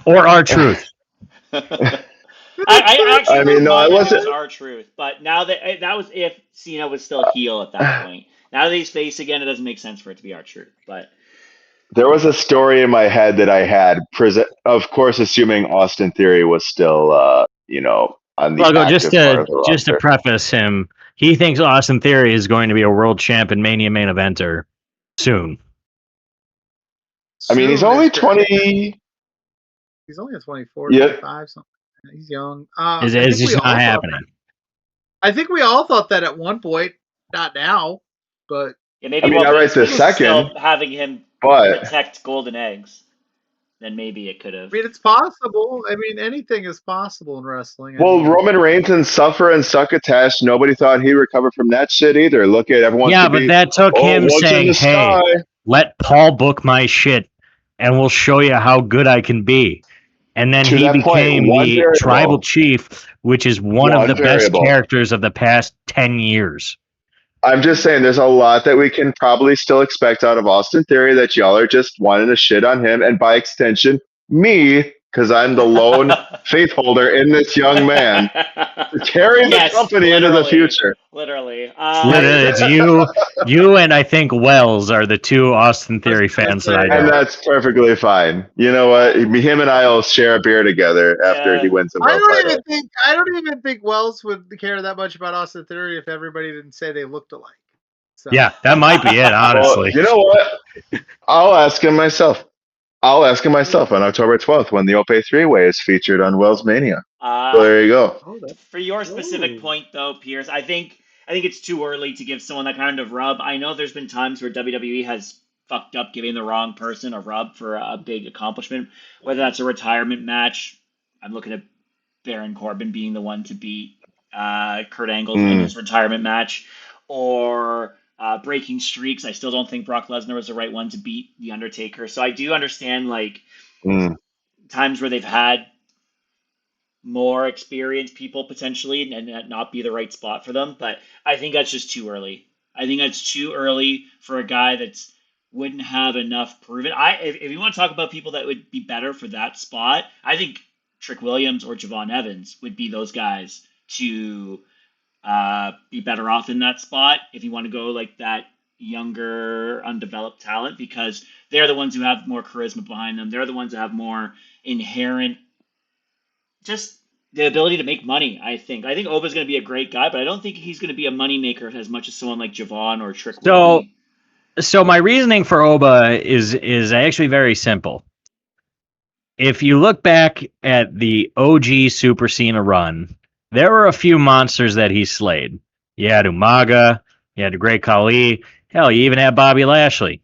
or R-Truth. I actually I mean, wouldn't no, I mind if it wasn't. was R-Truth, but now that was if Cena was still heel at that point. Now that he's face again, it doesn't make sense for it to be R-Truth. But There was a story in my head that I had present, of course, assuming Austin Theory was still, on the Pluggo, active part of the just to roster. preface him, he thinks Austin Theory is going to be a world champ and Mania main eventer soon. I mean, he's only 20. He's only a 24, Yeah. 25, something. He's young. It's just not happening. I think we all thought that at one point. Not now, but yeah, maybe I mean, not right this second, still having him but protect golden eggs, then maybe it could have. I mean, it's possible. I mean, anything is possible in wrestling. well, Roman Reigns and Suffer and Succotash, nobody thought he'd recover from that shit either. Look at everyone. Yeah, but that took him saying, "Hey, let Paul book my shit, and we'll show you how good I can be." And then he became the tribal chief, which is one of the best characters of the past 10 years. I'm just saying there's a lot that we can probably still expect out of Austin Theory that y'all are just wanting to shit on him, and by extension, me, because I'm the lone faith holder in this young man, to carry the company into the future. Literally. It's you and I think Wells are the two Austin Theory fans that I know. And that's perfectly fine. You know what? Him and I will share a beer together after he wins the world title. I don't even think Wells would care that much about Austin Theory if everybody didn't say they looked alike. So. Yeah, that might be it, honestly. Well, you know what? I'll ask him myself on October 12th when the Ope three-way is featured on Wells Mania. So there you go. For your specific point, though, Pierce, I think it's too early to give someone that kind of rub. I know there's been times where WWE has fucked up giving the wrong person a rub for a big accomplishment, whether that's a retirement match. I'm looking at Baron Corbin being the one to beat Kurt Angle in his retirement match, or breaking streaks. I still don't think Brock Lesnar was the right one to beat The Undertaker. So I do understand times where they've had more experienced people potentially and that not be the right spot for them. But I think that's just too early. I think that's too early for a guy that's wouldn't have enough proven. If you want to talk about people that would be better for that spot, I think Trick Williams or Javon Evans would be those guys to be better off in that spot if you want to go like that younger, undeveloped talent, because they're the ones who have more charisma behind them. They're the ones that have more inherent just the ability to make money, I think. I think Oba's going to be a great guy, but I don't think he's going to be a money maker as much as someone like Javon or Trick will be. So my reasoning for Oba is actually very simple. If you look back at the OG Super Cena run, there were a few monsters that he slayed. You had Umaga, you had the Great Khali, hell, you even had Bobby Lashley.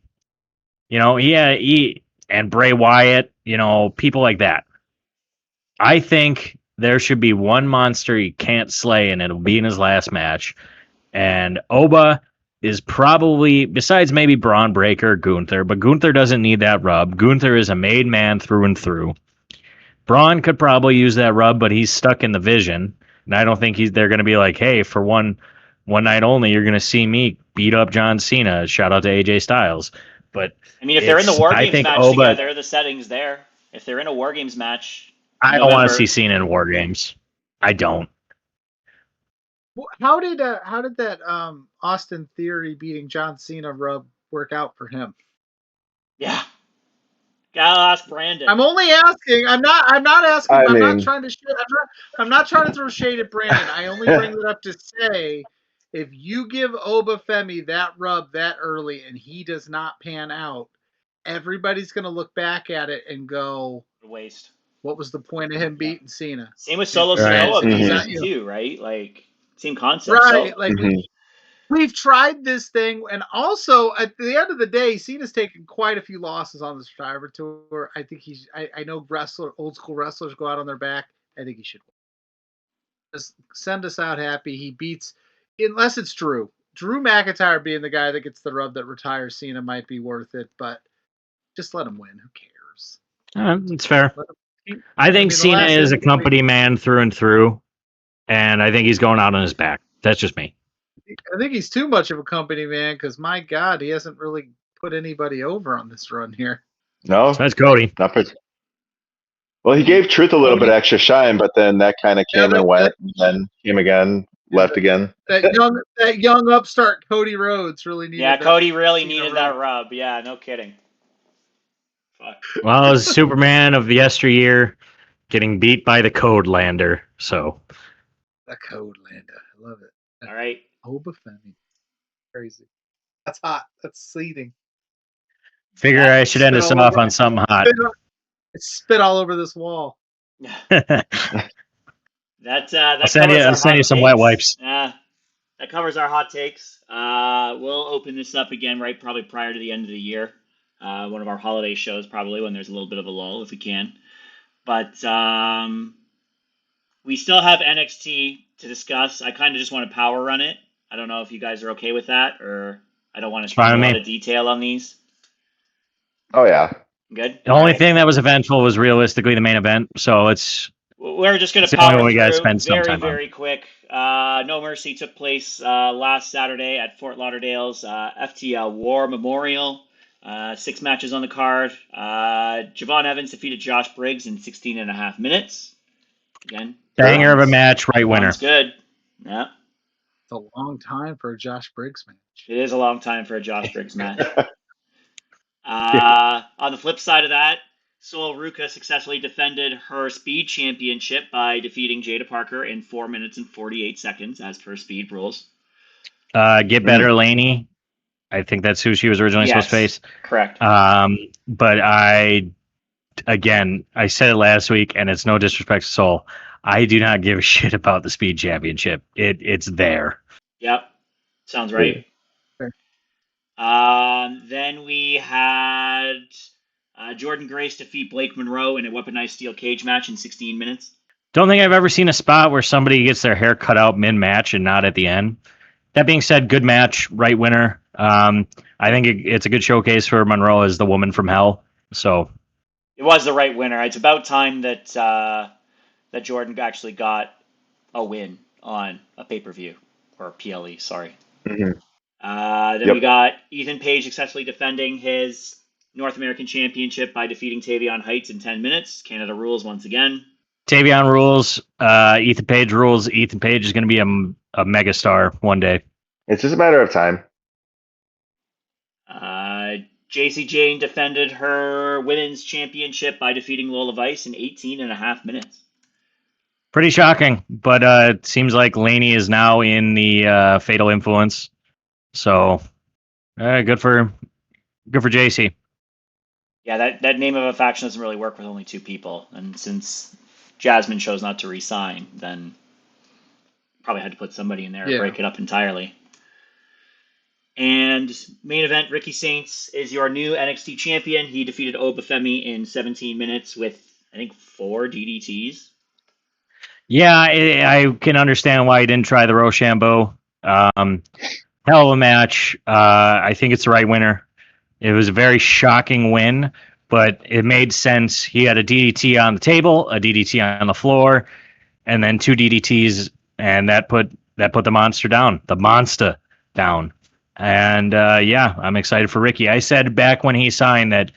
And Bray Wyatt, people like that. I think there should be one monster he can't slay, and it'll be in his last match. And Oba is probably, besides maybe Braun Breaker, Gunther, but Gunther doesn't need that rub. Gunther is a made man through and through. Braun could probably use that rub, but he's stuck in the vision. And I don't think they're going to be like, hey, for one night only, you're going to see me beat up John Cena. Shout out to AJ Styles. But I mean, if they're in the War Games match together, the setting's there. If they're in a War Games match, I don't want to see Cena in War Games. I don't. How did that Austin Theory beating John Cena rub work out for him? Yeah. Gotta ask Brandon. I'm only asking. I'm not asking. I'm not trying to. I'm not trying to throw shade at Brandon. I only bring it up to say, if you give Oba Femi that rub that early and he does not pan out, everybody's gonna look back at it and go, waste. What was the point of him beating Cena? Same with Solo Sikoa too, right? Like same concept. Right. We've tried this thing, and also at the end of the day, Cena's taken quite a few losses on the Survivor Tour. I think I know old school wrestlers go out on their back. I think he should just send us out happy. He beats, unless it's Drew McIntyre being the guy that gets the rub that retires Cena might be worth it, but just let him win. Who cares? It's fair. I think the Cena last is a injury- company man through and through, and I think he's going out on his back. That's just me. I think he's too much of a company man because my God, he hasn't really put anybody over on this run here. No, So that's Cody. not for. Well, he gave Truth a little bit extra shine, but then that kind of came and went, and then came again, left again. That young upstart Cody Rhodes really needed. Yeah, Cody really Cena needed that rub. Yeah, no kidding. Fuck. Well, it was Superman of yesteryear getting beat by the Code Lander. So The Code Lander, I love it. All right. Ope-Eh, crazy. That's hot. That's seething. figure Yeah. I should end us off on something hot. It's spit all over this wall. That I'll send you some wet wipes. That covers our hot takes. We'll open this up again probably prior to the end of the year. One of our holiday shows, probably when there's a little bit of a lull, if we can. But we still have NXT to discuss. I kind of just want to power run it. I don't know if you guys are okay with that, or I don't want to spend a lot of detail on these. Oh yeah. Good. The only thing that was eventful was realistically the main event. So we're just going to power through very quick. No Mercy took place last Saturday at Fort Lauderdale's FTL War Memorial. 6 matches on the card. Javon Evans defeated Josh Briggs in 16 and a half minutes. Again, banger of a match, right winner. That's good. Yeah. It's a long time for a Josh Briggs match. It is a long time for a Josh Briggs match. On the flip side of that, Sol Ruka successfully defended her Speed Championship by defeating Jada Parker in 4 minutes and 48 seconds, as per Speed rules. Get better, Laney. I think that's who she was originally supposed to face. Correct. But I said it last week, and it's no disrespect to Sol. I do not give a shit about the Speed Championship. It's there. Yep. Sounds right. Then we had Jordan Grace defeat Blake Monroe in a weaponized steel cage match in 16 minutes. Don't think I've ever seen a spot where somebody gets their hair cut out mid-match and not at the end. That being said, good match, right winner. I think it's a good showcase for Monroe as the woman from hell. So it was the right winner. It's about time that that Jordan actually got a win on a pay-per-view or PLE. Sorry. Mm-hmm. Then we got Ethan Page successfully defending his North American Championship by defeating Tavion Heights in 10 minutes. Canada rules once again. Tavion rules. Ethan Page rules. Ethan Page is going to be a megastar one day. It's just a matter of time. JC Jane defended her women's championship by defeating Lola Vice in 18 and a half minutes. Pretty shocking, but it seems like Laney is now in the Fatal Influence. So good for JC. Yeah, that name of a faction doesn't really work with only 2 people. And since Jasmine chose not to resign, then probably had to put somebody in there and break it up entirely. And main event, Ricky Saints is your new NXT champion. He defeated Ope-Eh in 17 minutes with, I think, 4 DDTs. Yeah, I can understand why he didn't try the Rochambeau. Hell of a match. I think it's the right winner. It was a very shocking win, but it made sense. He had a DDT on the table, a DDT on the floor, and then 2 DDTs, and that put the monster down. The monster down. And I'm excited for Ricky. I said back when he signed that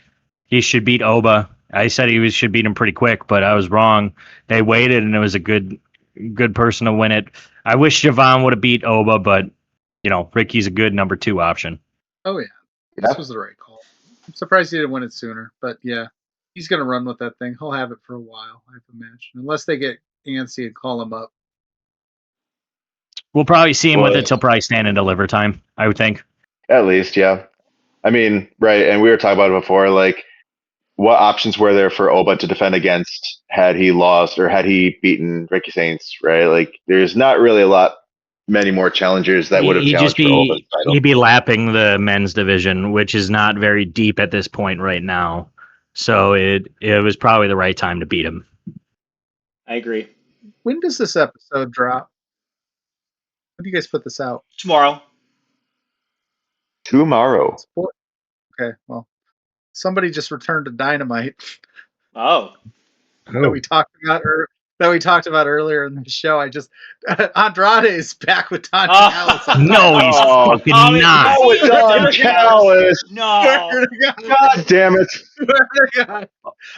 he should beat Oba. I said he should beat him pretty quick, but I was wrong. They waited, and it was a good person to win it. I wish Javon would have beat Oba, but Ricky's a good number 2 option. Oh yeah, this was the right call. I'm surprised he didn't win it sooner, but yeah, he's gonna run with that thing. He'll have it for a while, I imagine, unless they get antsy and call him up. We'll probably see him with it till probably stand and deliver time, I would think. At least, yeah. I mean, right, and we were talking about it before, like, what options were there for Oba to defend against had he lost or had he beaten Ricky Saints, right? Like, there's not really many more challengers that would have challenged for Oba's title. He'd be lapping the men's division, which is not very deep at this point right now. So it was probably the right time to beat him. I agree. When does this episode drop? When do you guys put this out? Tomorrow. Okay, well, somebody just returned to Dynamite. Oh. that we talked about earlier in the show. Andrade's back with Don Callis. No, he's fucking not. Oh, with Don Callis. No. God damn it.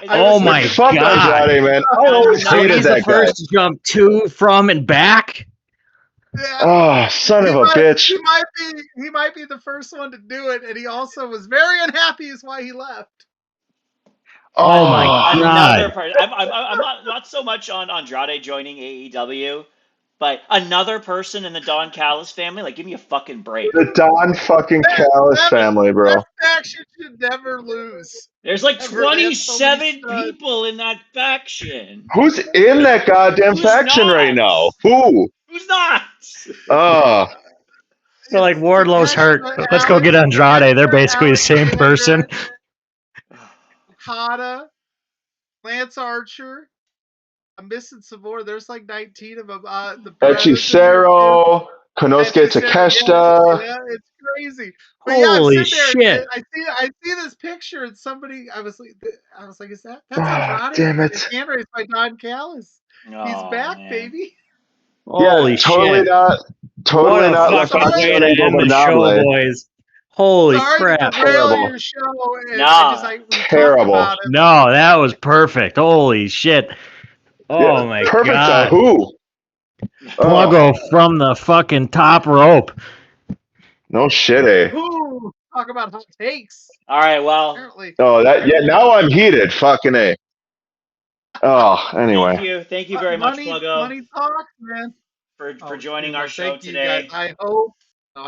Oh my Fuck God. Andrade, man. I always So hated he's the that first to jump to, from, and back? Yeah. Oh, son of a bitch. He might be the first one to do it, and he also was very unhappy is why he left. Oh my God. Another part. I'm not so much on Andrade joining AEW, but another person in the Don Callis family. Like, give me a fucking break. The Don fucking Callis family, bro. That faction should never lose. There's like Ever. They have 27 so many people in that faction. Who's in that goddamn Who's faction not? right now? Who? Who's not? Oh, So like Wardlow's hurt. Let's go get Andrade. They're basically the same person. Okada, Lance Archer. I'm missing some more. There's like 19 of them. The Hechicero, Konosuke Takeshita. Yeah, it's crazy. But Holy yeah, I'm sitting there, shit. I see this picture and somebody. I was like, is that's Ah, Andrade? damn it. It's hand raised by Don Callis. He's back, baby. Holy totally shit. not. Totally What a not left fucking on way to end the show, Noble. boys. Holy Sorry crap. to derail Terrible. your show. And Nah. we Terrible. talked about it. No, that was perfect. Holy shit. Oh my Perfect God. on who? Pluggo from the fucking top rope. No shit, eh? Ooh, talk about hot takes. All right, well. Apparently. Oh, now I'm heated. Fucking A. Oh, anyway. Thank you very much, Pluggo. Money talk, man. For joining our show today. I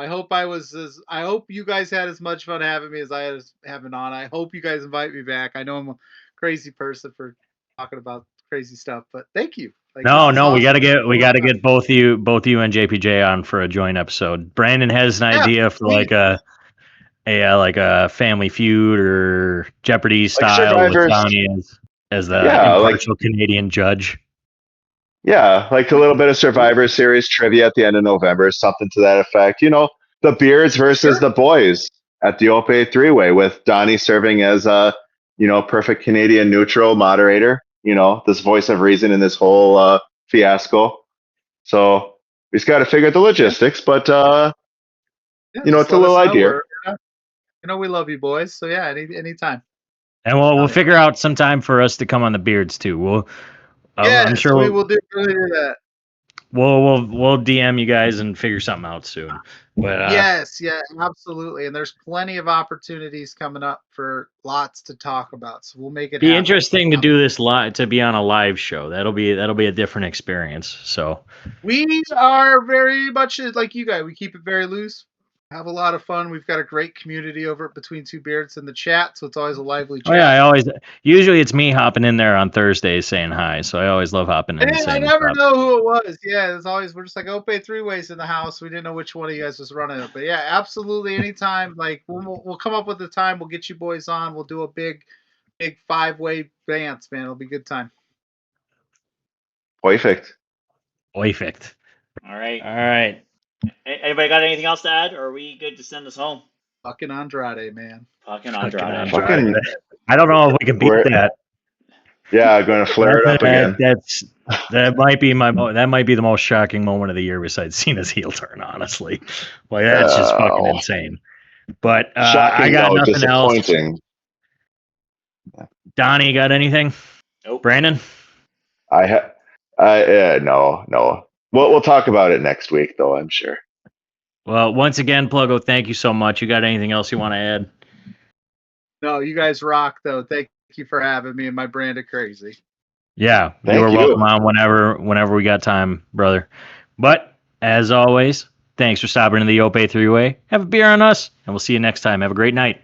hope you guys had as much fun having me as I had having on. I hope you guys invite me back. I know I'm a crazy person for talking about crazy stuff, but thank you. We gotta get both you and JPJ on for a joint episode. Brandon has an idea for like a Family Feud or Jeopardy style with Donnie as the impartial Canadian judge. Yeah, like a little bit of Survivor Series trivia at the end of November, something to that effect. You know, the Beards versus the Boys at the Ope-Eh with Donnie serving as a, perfect Canadian neutral moderator, this voice of reason in this whole fiasco. So we just got to figure out the logistics, but, it's a little idea. We love you boys. So yeah, anytime. And we'll figure out some time for us to come on the Beards too. I'm sure we will do that. We'll DM you guys and figure something out soon. But yes, absolutely. And there's plenty of opportunities coming up for lots to talk about. So we'll make it be interesting to do this live, to be on a live show. That'll be a different experience. So we are very much like you guys. We keep it very loose. Have a lot of fun. We've got a great community over Between Two Beards in the chat, so it's always a lively chat. Oh yeah, usually it's me hopping in there on Thursdays saying hi, so I always love hopping in. I never know who it was. Yeah, it's always we're just like Ope-Eh 3-ways in the house. We didn't know which one of you guys was running it, but yeah, absolutely anytime. Like we'll come up with the time. We'll get you boys on. We'll do a big 5-way dance, man. It'll be a good time. Perfect. All right. All right. Anybody got anything else to add, or are we good to send us home? Fucking Andrade, man. Fucking Andrade. I don't know if we can beat that. Yeah, I'm going to flare it up again. That might be the most shocking moment of the year besides Cena's heel turn, honestly. Like that's just fucking insane. But shocking, I got nothing else. Donnie, got anything? Nope. Brandon? No. We'll talk about it next week, though, I'm sure. Well, once again, Pluggo, thank you so much. You got anything else you want to add? No, you guys rock, though. Thank you for having me and my brand of crazy. Yeah, you are welcome on whenever we got time, brother. But, as always, thanks for stopping in the Ope-Eh 3-way. Have a beer on us, and we'll see you next time. Have a great night.